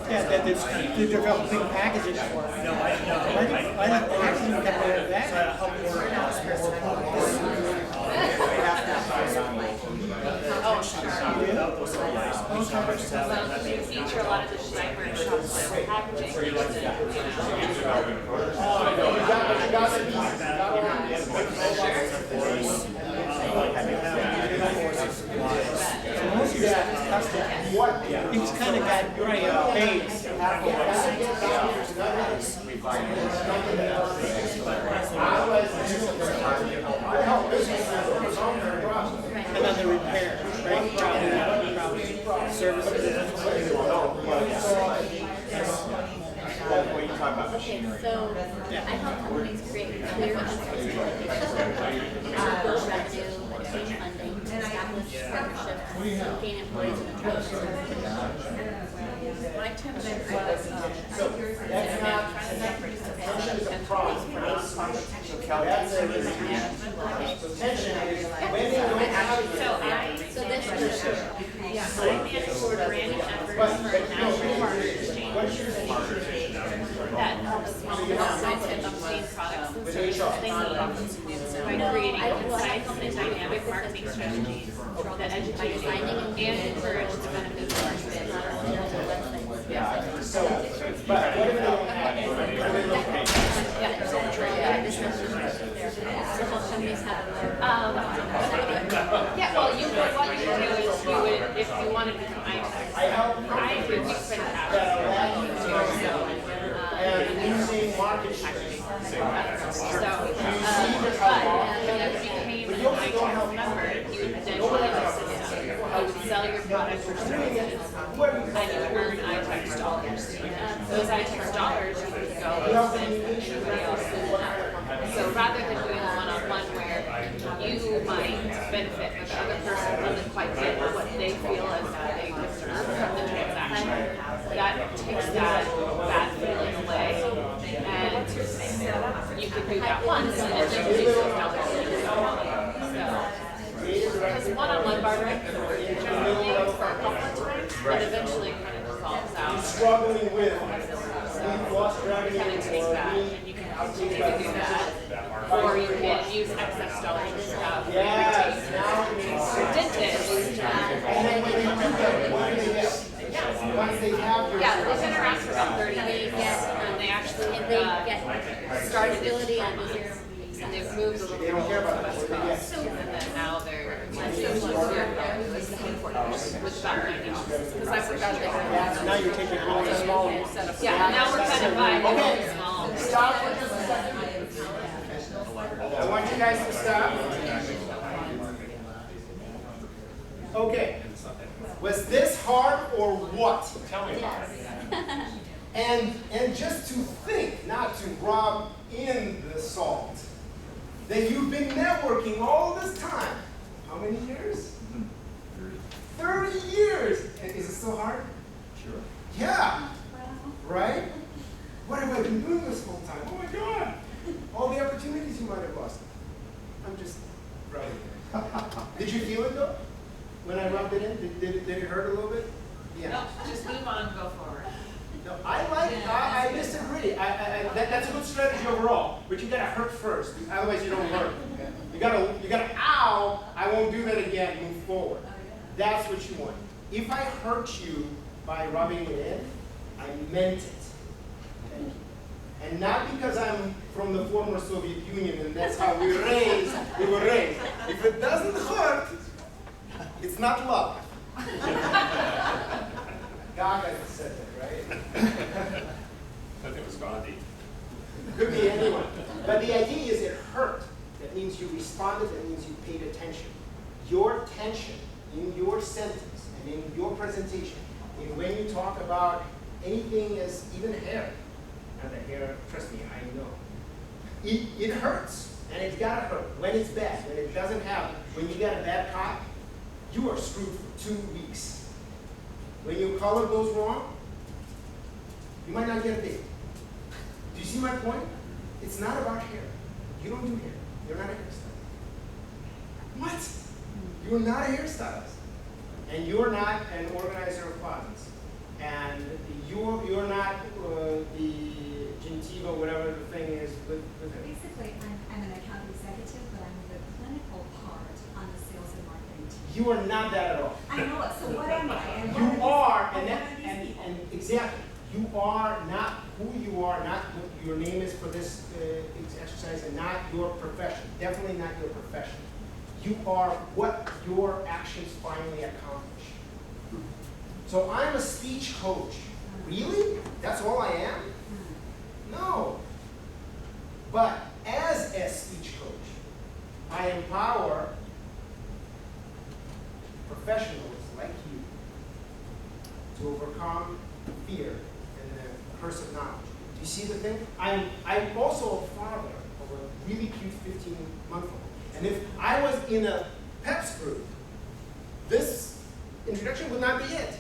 [SPEAKER 7] Yeah, they're developing packages for it. I actually got that.
[SPEAKER 2] You feature a lot of the diaper shops and packaging.
[SPEAKER 7] Most of that is custom. He's kind of got base. And then the repair, right? Probably services.
[SPEAKER 9] When you talk about
[SPEAKER 5] Okay,
[SPEAKER 9] machinery.
[SPEAKER 5] so I help companies create clear insights to build revenue, obtain funding, establish partnerships, gain employees and attract
[SPEAKER 2] My tip is
[SPEAKER 5] So this is,
[SPEAKER 2] I manage branding efforts for a national partner exchange that helps small businesses obtain products and services they need by creating concise and dynamic marketing strategies that educate and encourage the benefits of our business.
[SPEAKER 1] So, but what if they don't have it?
[SPEAKER 2] Yeah, well, what you would do is you would, if you wanted to become iTech, I would be pretty happy.
[SPEAKER 1] And using market share.
[SPEAKER 2] But when you became an iTech member, you would then join the system. You would sell your products or services, and you would earn iTech dollars. Those iTech dollars you could go and spend for anybody else in the network. So rather than doing one-on-one where you might benefit, but the other person doesn't quite get what they feel as they deserve from the transaction, that takes that bad feeling away, and you can do that once, and then introduce those dollars. Because one-on-one bartering can work generally for a couple of times, but eventually kind of dissolves out.
[SPEAKER 1] Struggling with lost revenue
[SPEAKER 2] Kind of takes that, and you can continue to do that, or you can use excess dollars to have
[SPEAKER 1] Yes, now it makes sense.
[SPEAKER 2] dentist.
[SPEAKER 1] And then when you do that, what do they get? Once they have your.
[SPEAKER 2] Yeah, they've been around for about 30 years, and they actually started
[SPEAKER 5] Stability
[SPEAKER 2] it,
[SPEAKER 5] on your.
[SPEAKER 2] and they've moved a little
[SPEAKER 1] They
[SPEAKER 2] bit
[SPEAKER 1] don't
[SPEAKER 2] more
[SPEAKER 1] care
[SPEAKER 2] to
[SPEAKER 1] about
[SPEAKER 2] the West
[SPEAKER 1] what they
[SPEAKER 2] Coast, and then now they're with the headquarters with about 90 offices. Because I forgot they were.
[SPEAKER 7] Now you're taking all the small ones.
[SPEAKER 2] Yeah, now we're kind of buying all
[SPEAKER 1] Okay.
[SPEAKER 2] the small.
[SPEAKER 1] Stop for just a second. I want you guys to stop. Okay. Was this hard or what? Tell me about it. And just to think, not to rub in the salt, that you've been networking all this time. How many years? 30 years. And is it still hard?
[SPEAKER 8] Sure.
[SPEAKER 1] Yeah. Right? What have I been doing this whole time? Oh my God. All the opportunities you might have lost. I'm just rubbing it. Did you feel it though? When I rubbed it in? Did it hurt a little bit? Yeah.
[SPEAKER 6] No, just move on and go forward.
[SPEAKER 1] No, I disagree. That's a good strategy overall, but you gotta hurt first, otherwise you don't learn. You gotta, ow, I won't do that again, move forward. That's what you want. If I hurt you by rubbing it in, I meant it. Thank you. And not because I'm from the former Soviet Union and that's how we were raised. If it doesn't hurt, it's not love. Gaga said that, right?
[SPEAKER 10] I think it was Gandhi.
[SPEAKER 1] Could be anyone. But the idea is it hurt. That means you responded, that means you paid attention. Your tension in your sentence and in your presentation, and when you talk about anything as even hair, and the hair, trust me, I know. It hurts, and it's gotta hurt when it's bad, when it doesn't happen. When you get a bad cop, you are screwed for 2 weeks. When your color goes wrong, you might not get a date. Do you see my point? It's not about hair. You don't do hair. You're not a hairstylist. What? You're not a hairstylist. And you're not an organizer of plazas. And you're not the Gentiva, whatever the thing is with her.
[SPEAKER 11] Basically, I'm an account executive, but I'm the clinical part on the sales and marketing team.
[SPEAKER 1] You are not that at all.
[SPEAKER 11] I know it, so what am I? And what
[SPEAKER 1] You are,
[SPEAKER 11] these-
[SPEAKER 1] and
[SPEAKER 11] what are these people?
[SPEAKER 1] exactly, you are not who you are, not what your name is for this exercise, and not your profession. Definitely not your profession. You are what your actions finally accomplish. So I'm a speech coach. Really? That's all I am? No. But as a speech coach, I empower professionals like you to overcome fear and the curse of knowledge. Do you see the thing? I'm also a father of a really cute 15-month-old. And if I was in a PEPS group, this introduction would not be it.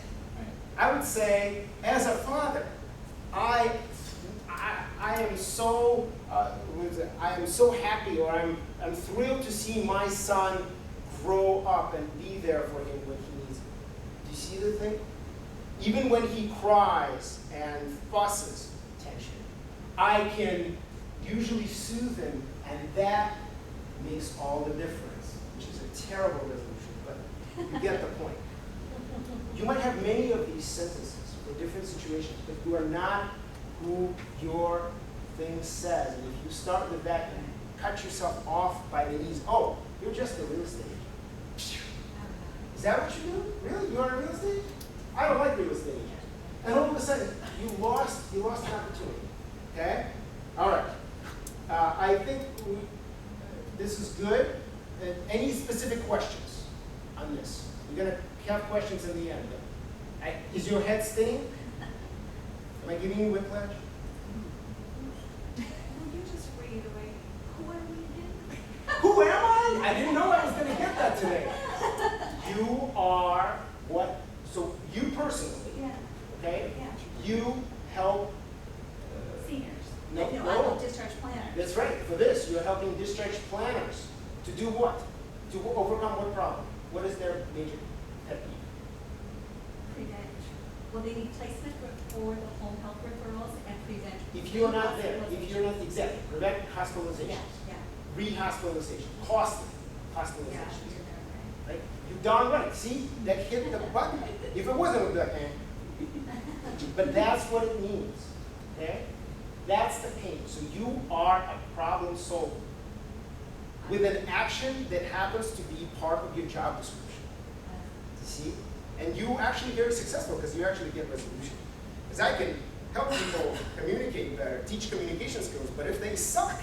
[SPEAKER 1] I would say, as a father, I am so I am so happy, or I'm thrilled to see my son grow up and be there for him when he needs it. Do you see even when he cries and fusses, tension, I can usually soothe him, and that makes all the difference, which is a terrible resolution, but you get the point. You might have many of these sentences for different situations, but you are not who your thing says. And if you start with that and cut yourself off by the knees, oh, you're just a real estate agent. Is that what you do? Really? You are a real estate agent? I don't like real estate agents. And all of a sudden, you lost an opportunity. Okay? All right. I think this is good. Any specific questions on this? We're going to have questions in the end. Is your head spinning? Am I giving you whiplash?
[SPEAKER 11] Will you just reiterate, who are we again?
[SPEAKER 1] Who am I? I didn't know I was going to get that today. You are what? So you personally,
[SPEAKER 11] Yeah,
[SPEAKER 1] okay?
[SPEAKER 11] yeah.
[SPEAKER 1] You help.
[SPEAKER 11] Seniors.
[SPEAKER 1] No,
[SPEAKER 11] I
[SPEAKER 1] no.
[SPEAKER 11] help discharge planners.
[SPEAKER 1] That's right. For this, you're helping discharge planners to do what? To overcome what problem? What is their major pet peeve?
[SPEAKER 11] Prevent, well, they need placement for the home health referrals and prevent.
[SPEAKER 1] If you're not there, if you're not exactly, prevent hospitalizations,
[SPEAKER 11] Yeah, yeah.
[SPEAKER 1] rehospitalization, costly
[SPEAKER 11] Yeah,
[SPEAKER 1] hospitalizations.
[SPEAKER 11] you're there, right.
[SPEAKER 1] Right? You darn right. See, that hit the button. If it wasn't with that hand, but that's what it means. Okay? That's the pain. So you are a problem solver with an action that happens to be part of your job description. See? And you actually very successful because you actually get resolution. Because I can help people communicate better, teach communication skills, but if they suck,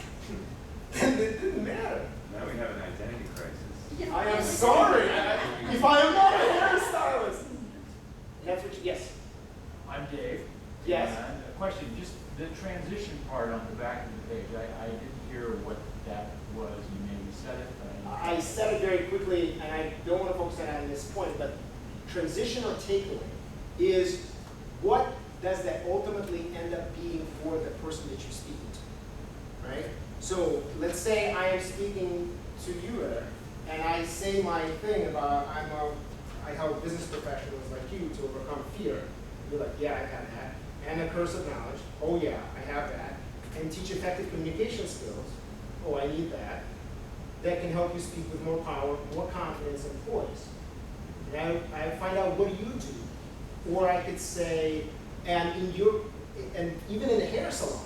[SPEAKER 1] then it didn't matter.
[SPEAKER 9] Now we have an identity crisis.
[SPEAKER 1] I am sorry. If I am not a hairstylist. That's what you, yes.
[SPEAKER 12] I'm Dave.
[SPEAKER 1] Yes.
[SPEAKER 12] And a question, just the transition part on the back of the page, I didn't hear what that was. You maybe said it, but
[SPEAKER 1] I said it very quickly, and I don't want to focus on it at this point, but transition or takeaway is what does that ultimately end up being for the person that you're speaking to, right? So let's say I am speaking to you, and I say my thing about I help business professionals like you to overcome fear. You're like, yeah, I have that. And a curse of knowledge. Oh yeah, I have that. And teach effective communication skills. Oh, I need that. That can help you speak with more power, more confidence, and poise. And I find out what do you do, or I could say, and even in a hair salon,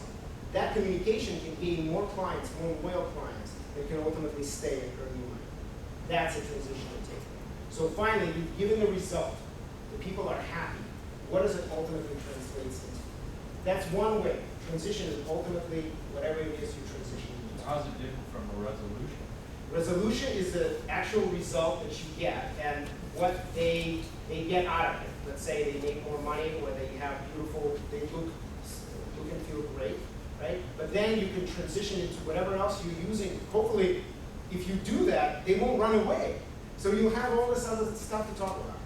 [SPEAKER 1] that communication can gain more clients, more loyal clients that can ultimately stay and earn you money. That's a transition to take. So finally, you've given the result. The people are happy. What does it ultimately translate into? That's one way. Transition is ultimately whatever it is you transition into.
[SPEAKER 12] how's it different from a resolution?
[SPEAKER 1] Resolution is the actual result that you get and what they get out of it. Let's say they make more money or they have beautiful, they look and feel great, right? But then you can transition into whatever else you're using. Hopefully, if you do that, they won't run away. So you'll have all this other stuff to talk about.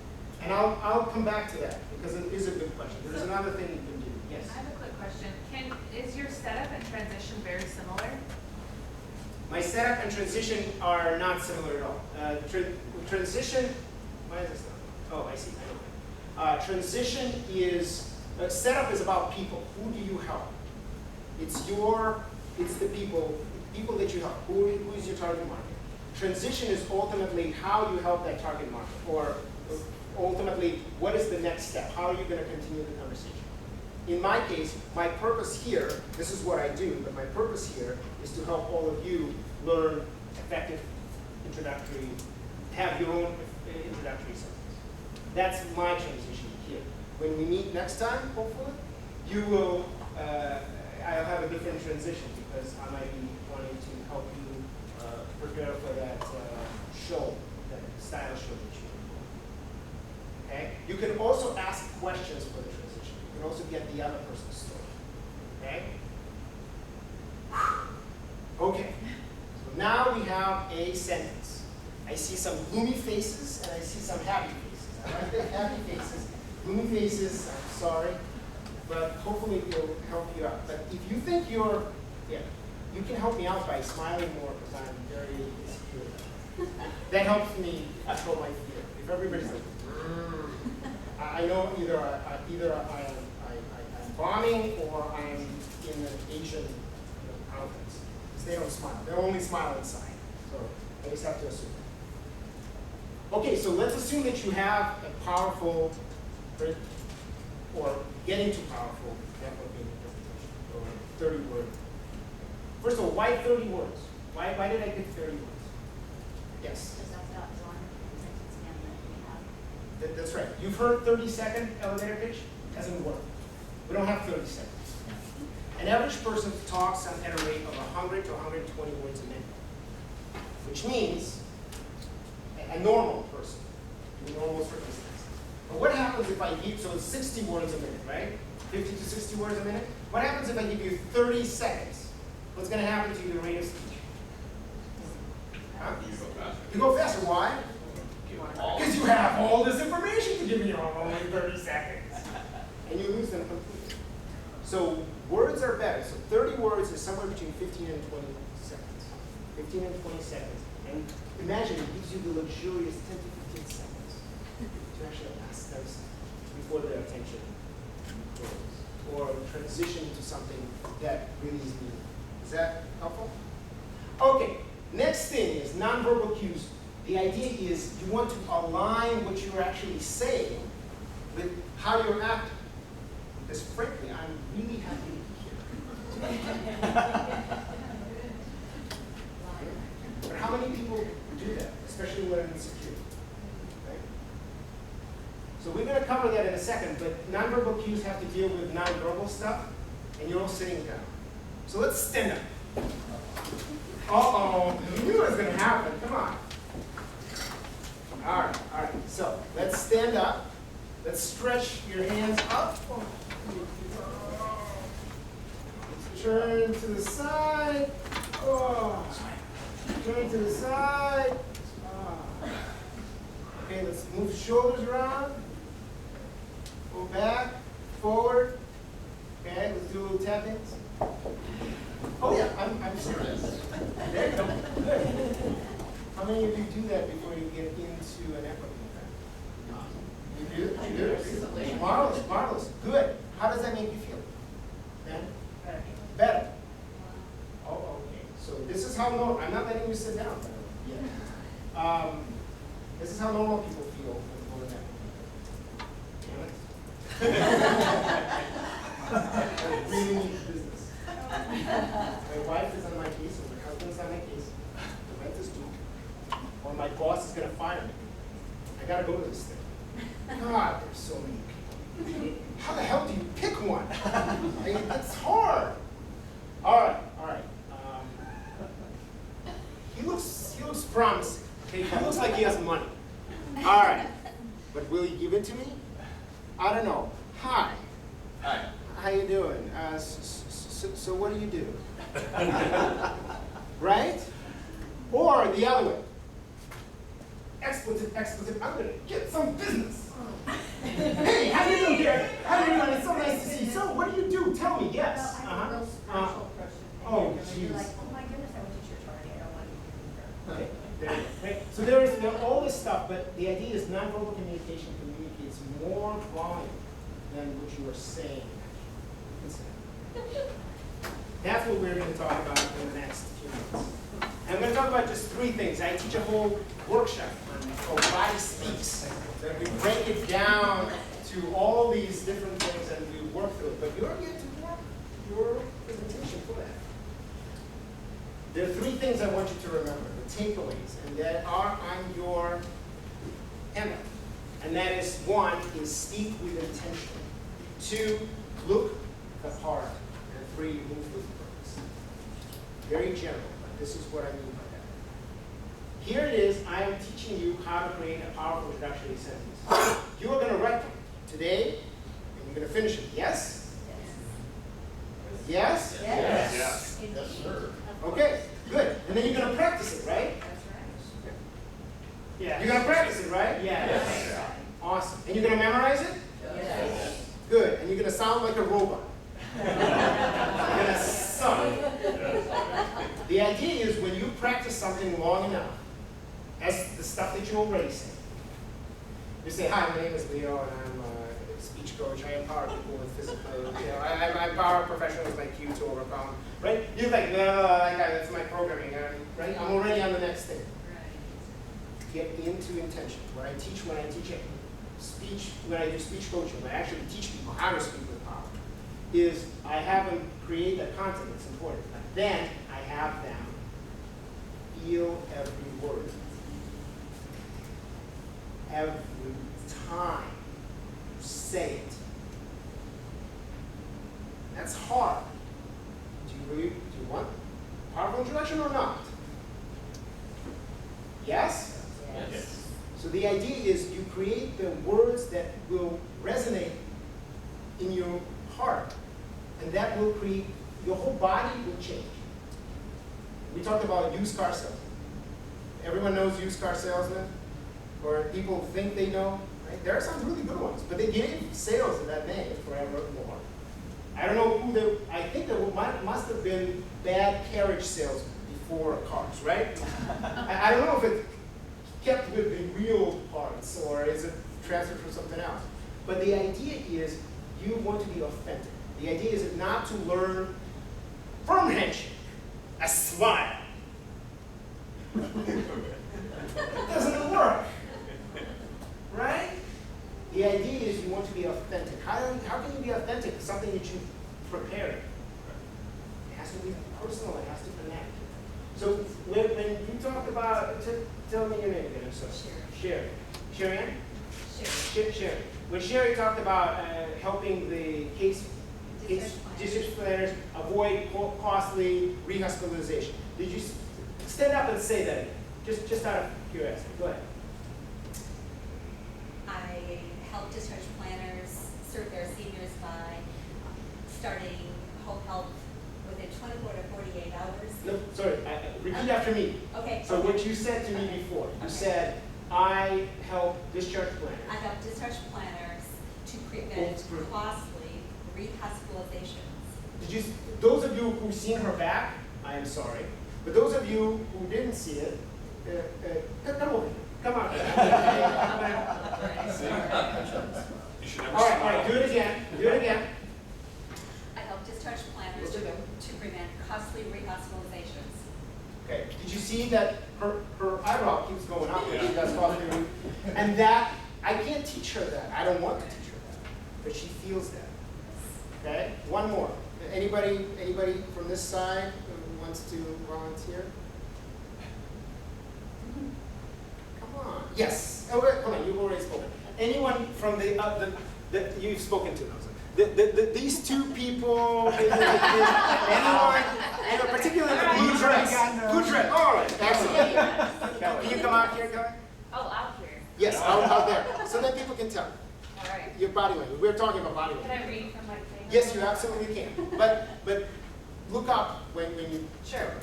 [SPEAKER 1] And I'll come back to that because it is a good question. There's another thing you can do. Yes?
[SPEAKER 2] I have a quick question. Is your setup and transition very similar?
[SPEAKER 1] My setup and transition are not similar at all. Transition, why is this not? Oh, I see. I know. Transition is, setup is about people. Who do you help? It's the people that you help. Who is your target market? Transition is ultimately how you help that target market, or ultimately, what is the next step? How are you going to continue the conversation? In my case, my purpose here, this is what I do, but my purpose here is to help all of you learn effective introductory, have your own introductory sentence. That's my transition here. When we meet next time, hopefully, you will, I'll have a different transition because I might be wanting to help you prepare for that show, that style show that you want. Okay? You can also ask questions for the transition. You can also get the other person's story. Okay? Okay. So now we have a sentence. I see some gloomy faces and I see some happy faces. I like the happy faces. Gloomy faces, I'm sorry. But hopefully it'll help you out. But if you think you can help me out by smiling more because I'm very insecure. That helps me control my fear. If everybody's like, I know either I'm bombing or I'm in an Asian conference. Because they don't smile. They only smile inside. So I just have to assume. Okay, so let's assume that you have a powerful, or getting to powerful networking interpretation, or 30 words. First of all, why 30 words? Why did I pick 30 words? Yes?
[SPEAKER 5] Because that's not the one sentence span that we have.
[SPEAKER 1] That's right. You've heard 30-second elevator pitch? Doesn't work. We don't have 30 seconds. An average person talks at a rate of 100 to 120 words a minute, which means a normal person, in normal circumstances. But what happens if I give, so it's 60 words a minute, right? 50 to 60 words a minute. What happens if I give you 30 seconds? What's going to happen to your rate of speech? Huh? You go faster. Why? Because you have all this information to give me in only 30 seconds. And you lose them completely. So words are better. So 30 words is somewhere between 15 and 20 seconds. 15 and 20 seconds. And imagine it gives you the luxurious 10 to 15 seconds to actually ask them before their attention goes, or transition to something that really is needed. Is that helpful? Okay, next thing is nonverbal cues. The idea is you want to align what you're actually saying with how you're acting. Because frankly, I'm really happy to be here. But how many people do that, especially when they're insecure? Right? So we're going to cover that in a second, but nonverbal cues have to deal with nonverbal stuff, and you're all sitting down. So let's stand up. Uh-oh, you knew it was going to happen. Come on. All right. So let's stand up. Let's stretch your hands up. Let's turn to the side. Oh. Turn to the side. Okay, let's move the shoulders around. Go back, forward. Okay, let's do a little tapping. Oh yeah, I'm serious. There you go. Good. How many of you do that before you get into an networking event? You do? Marvelous. Good. How does that make you feel? Man? Better. Oh, okay. So this is how normal. I'm not letting you sit down. Yeah. This is how normal people feel when they go to networking. Damn it. I really need business. My wife is on my case, or my husband is on my case. The rent is due. Or my boss is going to fire me. I got to go to this thing. God, there's so many people. How the hell do you pick one? It's hard. All right. He looks promising. Okay, he looks like he has money. All right, but will he give it to me? I don't know. Hi. How you doing? So what do you do? Right? Or the other way. Expletive. I'm gonna get some business. Hey, how you doing, Gary? How you doing? It's so nice to see you. So what do you do? Tell me. Yes.
[SPEAKER 4] Well, I'm a real spiritual person.
[SPEAKER 1] Oh,
[SPEAKER 4] You're
[SPEAKER 1] jeez.
[SPEAKER 4] like, oh my goodness, I went to church already. I don't want to be here.
[SPEAKER 1] Okay, there you go. Right. So there's all this stuff, but the idea is nonverbal communication communicates more volume than what you are saying. That's what we're going to talk about in the next few minutes. And I'm going to talk about just three things. I teach a whole workshop called Body Speaks, that we break it down to all these different things and we work through it. But you're here to work your presentation for that. There are three things I want you to remember, the takeaways, and that are on your handout. And that is, one, is speak with intention. Two, look the part. And three, move with purpose. Very general, but this is what I mean by that. Here it is. I am teaching you how to create a powerful introductory sentence. You are going to write them today, and you're going to finish it. Yes? Yes?
[SPEAKER 8] Yes, sir.
[SPEAKER 1] Okay, good. And then you're going to practice it, right?
[SPEAKER 4] That's right.
[SPEAKER 1] Yeah. You're going to practice it, right?
[SPEAKER 10] Yes.
[SPEAKER 1] Awesome. And you're going to memorize it?
[SPEAKER 4] Yes.
[SPEAKER 1] Good. And you're going to sound like a robot. You're going to suck. The idea is when you practice something long enough, as the stuff that you already say, You say, hi, my name is Leo, and I'm a speech coach. I empower people with physical, I empower professionals like you to overcome, right? You're like, no, that's my programming, right? I'm already on the next thing. Get into intention. When I teach speech, when I do speech coaching, when I actually teach people how to speak with power, is I have them create the content that's important. But then I have them feel every word. Every time you say it. That's hard. Do you want powerful introduction or not? Yes?
[SPEAKER 12] Yes.
[SPEAKER 1] So the idea is you create the words that will resonate in your heart, and that will create, your whole body will change. We talked about used car salesmen. Everyone knows used car salesmen, or people think they know, right? There are some really good ones, but they gave sales in that name forevermore. I don't know who they, I think there must have been bad carriage salesmen before cars, right? I don't know if it kept with the real parts, or is it transferred from something else? But the idea is you want to be authentic. The idea is not to learn firm handshake, a smile. It doesn't work, right? The idea is you want to be authentic. How can you be authentic? Something that you prepared. It has to be personal. It has to connect. So when you talk about, tell me your name again. I'm sorry. Sherry. Sherry Ann? Sherry. When Sherry talked about helping the district planners avoid costly rehospitalization, did you stand up and say that again? Just out of curiosity. Go ahead.
[SPEAKER 11] I help discharge planners serve their seniors by starting home health within 24 to 48 hours.
[SPEAKER 1] No, sorry. Repeat after me.
[SPEAKER 11] Okay.
[SPEAKER 1] So what you said to me before, you said, I help discharge planners.
[SPEAKER 11] I help discharge planners to prevent costly rehospitalizations.
[SPEAKER 1] Those of you who've seen her back, I am sorry. But those of you who didn't see it, come over here. Come on. All right, do it again. Do it again.
[SPEAKER 11] I help discharge planners to prevent costly rehospitalizations.
[SPEAKER 1] Okay. Did you see that her eyebrow keeps going up when she does costly? And that, I can't teach her that. I don't want to teach her that. But she feels that. Okay? One more. Anybody from this side who wants to volunteer? Come on. Yes. Oh, wait, come on. You've already spoken. Anyone from you've spoken to those. These two people, anyone, and particularly the blue dress. Blue dress. All right. Excellent. Can you come out here, Kelly?
[SPEAKER 2] Oh, out here.
[SPEAKER 1] Yes, out there. So that people can tell.
[SPEAKER 2] All right.
[SPEAKER 1] Your body language. We're talking about body language.
[SPEAKER 2] Can I read from my thing?
[SPEAKER 1] Yes, you absolutely can. But look up when you.
[SPEAKER 2] Sure.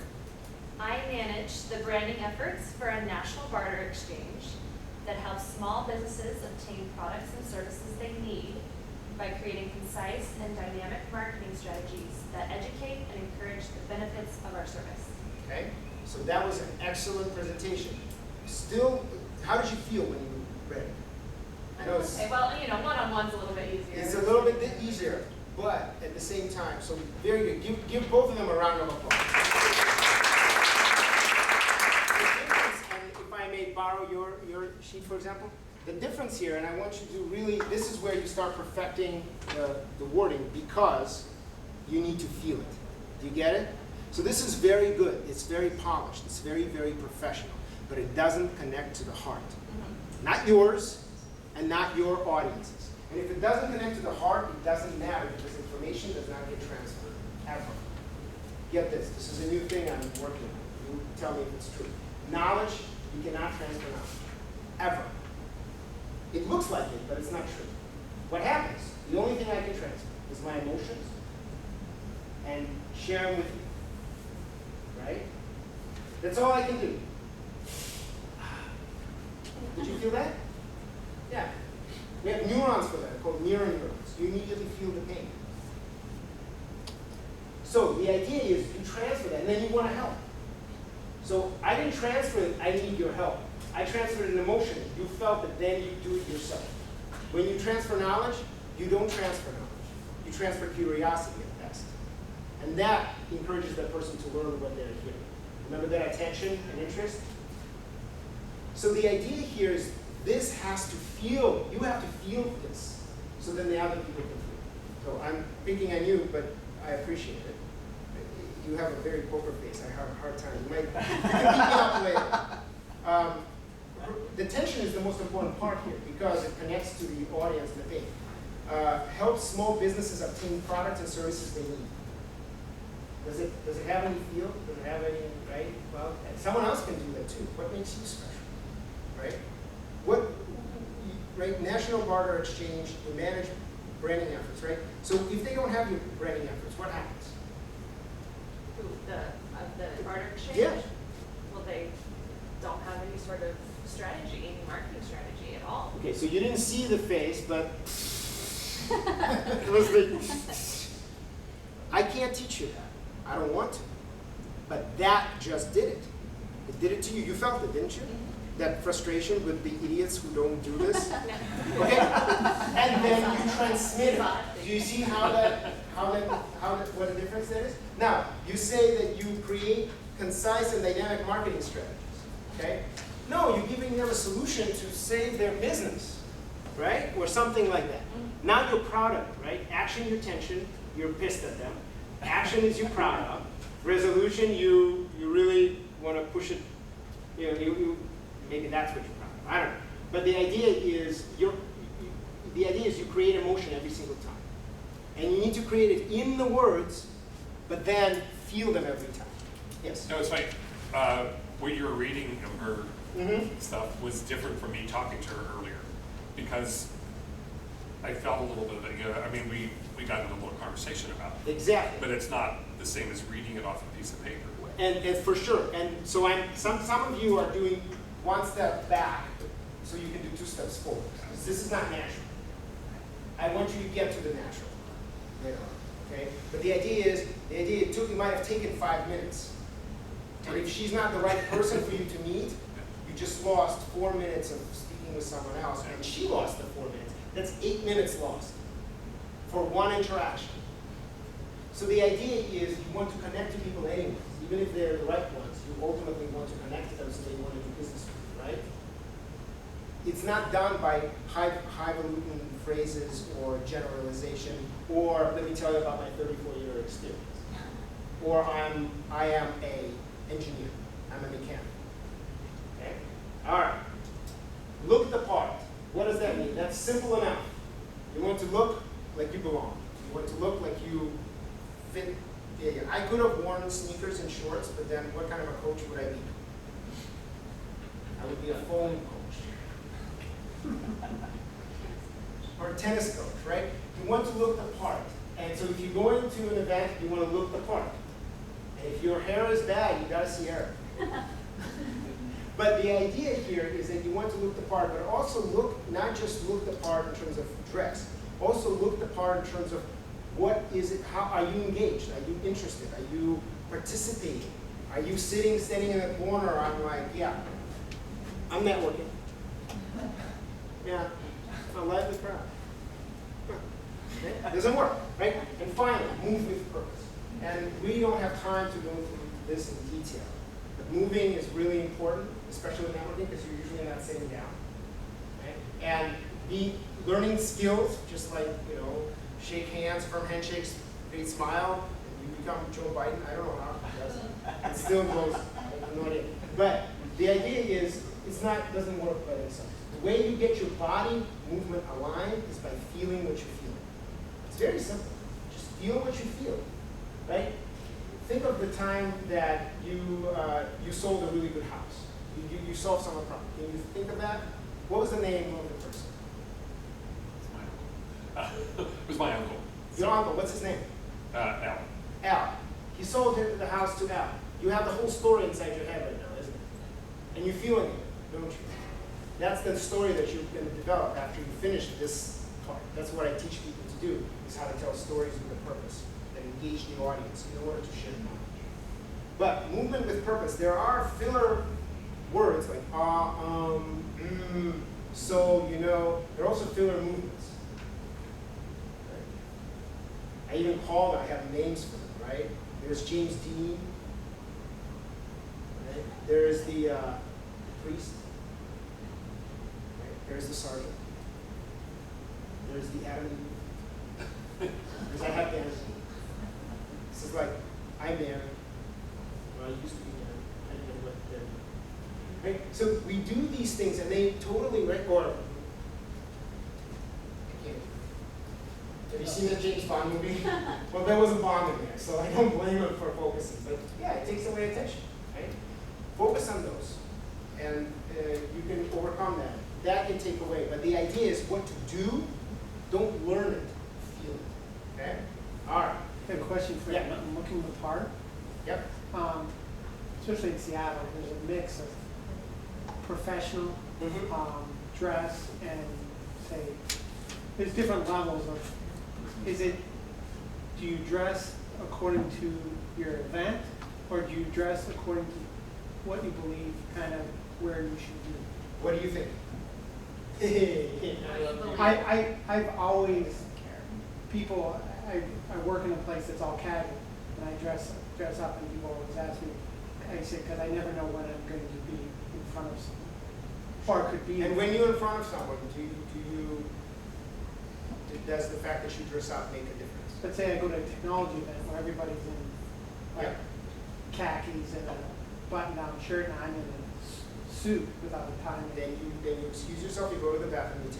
[SPEAKER 2] I manage the branding efforts for a national barter exchange that helps small businesses obtain products and services they need by creating concise and dynamic marketing strategies that educate and encourage the benefits of our service.
[SPEAKER 1] Okay, so that was an excellent presentation. Still, how did you feel when you read it? I know it's,
[SPEAKER 2] okay, well, one-on-one's a little bit easier.
[SPEAKER 1] it's a little bit easier, but at the same time, so very good. Give both of them a round of applause. And if I may borrow your sheet, for example, the difference here, and I want you to really, this is where you start perfecting the wording, because you need to feel it. Do you get it? So this is very good. It's very polished. It's very, very professional. But it doesn't connect to the heart. Not yours, and not your audiences. And if it doesn't connect to the heart, it doesn't matter, because information does not get transferred, ever. Get this. This is a new thing I'm working on. You tell me if it's true. Knowledge, you cannot transfer knowledge. Ever. It looks like it, but it's not true. What happens? The only thing I can transfer is my emotions and share them with you. Right? That's all I can do. Did you feel that? Yeah. We have neurons for that, called mirror neurons. You immediately feel the pain. So the idea is you transfer that, and then you want to help. So I didn't transfer it, I need your help. I transferred an emotion. You felt it, then you do it yourself. When you transfer knowledge, you don't transfer knowledge. You transfer curiosity at best. And that encourages that person to learn what they're hearing. Remember that attention and interest? So the idea here is this has to feel, you have to feel this, so then the other people can feel. So I'm picking on you, but I appreciate it. You have a very poker face. I have a hard time. You can beat me up later. The tension is the most important part here because it connects to the audience and the thing. Helps small businesses obtain products and services they need. Does it have any feel? Does it have any, right? Well, someone else can do that too. What makes you special, right? Right? National Barter Exchange, they manage branding efforts, right? So if they don't have your branding efforts, what happens?
[SPEAKER 2] The barter exchange?
[SPEAKER 1] Yeah.
[SPEAKER 2] Well, they don't have any sort of strategy, any marketing strategy at all.
[SPEAKER 1] Okay, so you didn't see the face, but it was the. I can't teach you that. I don't want to. But that just did it. It did it to you. You felt it, didn't you? That frustration with the idiots who don't do this. Okay? And then you transmit it. Do you see what a difference that is? Now, you say that you create concise and dynamic marketing strategies. Okay? No, you're giving them a solution to save their business, right? Or something like that. Now you're proud of it, right? Action, your tension, you're pissed at them. Action is you're proud of. Resolution, you really want to push it. You maybe that's what you're proud of. I don't know. But the idea is you create emotion every single time. And you need to create it in the words, but then feel them every time. Yes?
[SPEAKER 13] No, it's fine. What you were reading of her stuff was different from me talking to her earlier, because I felt a little bit of it. I mean, we got into a little conversation about it.
[SPEAKER 1] Exactly.
[SPEAKER 13] But it's not the same as reading it off a piece of paper.
[SPEAKER 1] And for sure. And so some of you are doing one step back, so you can do two steps forward. This is not natural. I want you to get to the natural later on. Okay? But the idea is, it might have taken 5 minutes. And if she's not the right person for you to meet, you just lost 4 minutes of speaking with someone else, and she lost the 4 minutes. That's 8 minutes lost for one interaction. So the idea is you want to connect to people anyways, even if they're the right ones. You ultimately want to connect to them so they want to do business with you, right? It's not done by highfalutin phrases or generalization, or let me tell you about my 34-year experience. Or I am a engineer. I'm a mechanic. Okay? All right. Look the part. What does that mean? That's simple enough. You want to look like you belong. You want to look like you fit. Yeah. I could have worn sneakers and shorts, but then what kind of a coach would I be? I would be a phone coach. Or a tennis coach, right? You want to look the part. And so if you go into an event, you want to look the part. And if your hair is bad, you got to see hair. But the idea here is that you want to look the part, but also not just look the part in terms of dress, also look the part in terms of what is it, how are you engaged? Are you interested? Are you participating? Are you standing in the corner? I'm like, yeah, I'm networking. Yeah, I like the crowd. It doesn't work, right? And finally, move with purpose. And we don't have time to go through this in detail. But moving is really important, especially in networking, because you're usually not sitting down. Right? And learning skills, just like, shake hands, firm handshakes, big smile, and you become Joe Biden. I don't know how it does. It still goes, I have no idea. But the idea is, doesn't work by itself. The way you get your body movement aligned is by feeling what you're feeling. It's very simple. Just feel what you feel, right? Think of the time that you sold a really good house. You solved some problem. Can you think of that? What was the name of the person?
[SPEAKER 13] It was my uncle.
[SPEAKER 1] Your uncle, what's his name?
[SPEAKER 13] Al.
[SPEAKER 1] Al. He sold the house to Al. You have the whole story inside your head right now, isn't it? And you're feeling it, don't you? That's the story that you're going to develop after you finish this part. That's what I teach people to do, is how to tell stories with a purpose that engage the audience in order to share knowledge. But movement with purpose, there are filler words like so, you know, they're also filler movements. Right? I even call them, I have names for them, right? There's James Dean. Right? There's the priest. Right? There's the sergeant. There's the Adam and Eve. Because I have the Adam and Eve. This is like, I'm married. Well, I used to be married. I didn't know what they're doing. Right? So we do these things and they totally, right? Or, I can't. Have you seen that James Bond movie? Well, there was a Bond in there, so I don't blame him for focusing. But yeah, it takes away attention, right? Focus on those, and you can overcome that. That can take away, but the idea is what to do. Don't learn it, feel it. Okay? All right.
[SPEAKER 7] I have a question for you.
[SPEAKER 1] Yeah.
[SPEAKER 7] I'm looking the part.
[SPEAKER 1] Yep.
[SPEAKER 7] Especially in Seattle, there's a mix of professional dress and say, there's different levels of, do you dress according to your event, or do you dress according to what you believe kind of where you should be?
[SPEAKER 1] What do you think?
[SPEAKER 7] I've always, I work in a place that's all casual, and I dress up, and people always ask me, I say, because I never know when I'm going to be in front of someone. Or it could be.
[SPEAKER 1] And when you're in front of someone, does the fact that you dress up make a difference?
[SPEAKER 7] Let's say I go to a technology event where everybody's in like khakis and a button-down shirt, and I'm in a suit without a tie.
[SPEAKER 1] Then you excuse yourself, you go to the bathroom, you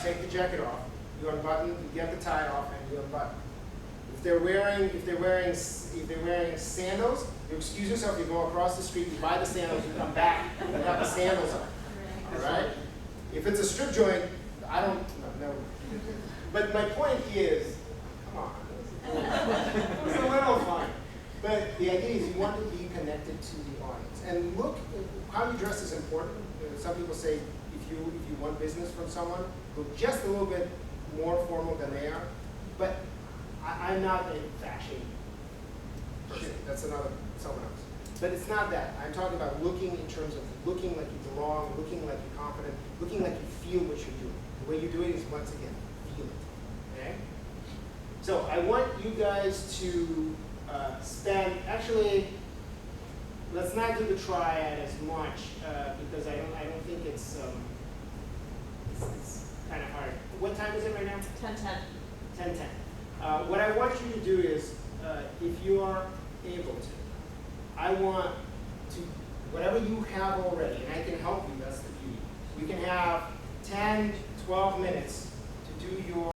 [SPEAKER 1] take the jacket off, you unbutton, you get the tie off, and you unbutton. If they're wearing sandals, you excuse yourself, you go across the street, you buy the sandals, you come back, and have the sandals on. All right? If it's a strip joint, I don't know. But my point is, come on, it was a little fun. But the idea is you want to be connected to the audience. And look, how you dress is important. Some people say if you want business from someone, look just a little bit more formal than they are. But I'm not a fashion person. That's someone else. But it's not that. I'm talking about looking in terms of looking like you belong, looking like you're confident, looking like you feel what you're doing. The way you do it is, once again, feel it. Okay? So I want you guys to actually, let's not do the triad as much because I don't think it's kind of hard. What time is it right now?
[SPEAKER 3] 10:10.
[SPEAKER 1] 10:10. What I want you to do is, if you are able to, I want to, whatever you have already, and I can help you, that's the beauty. We can have 10, 12 minutes to do your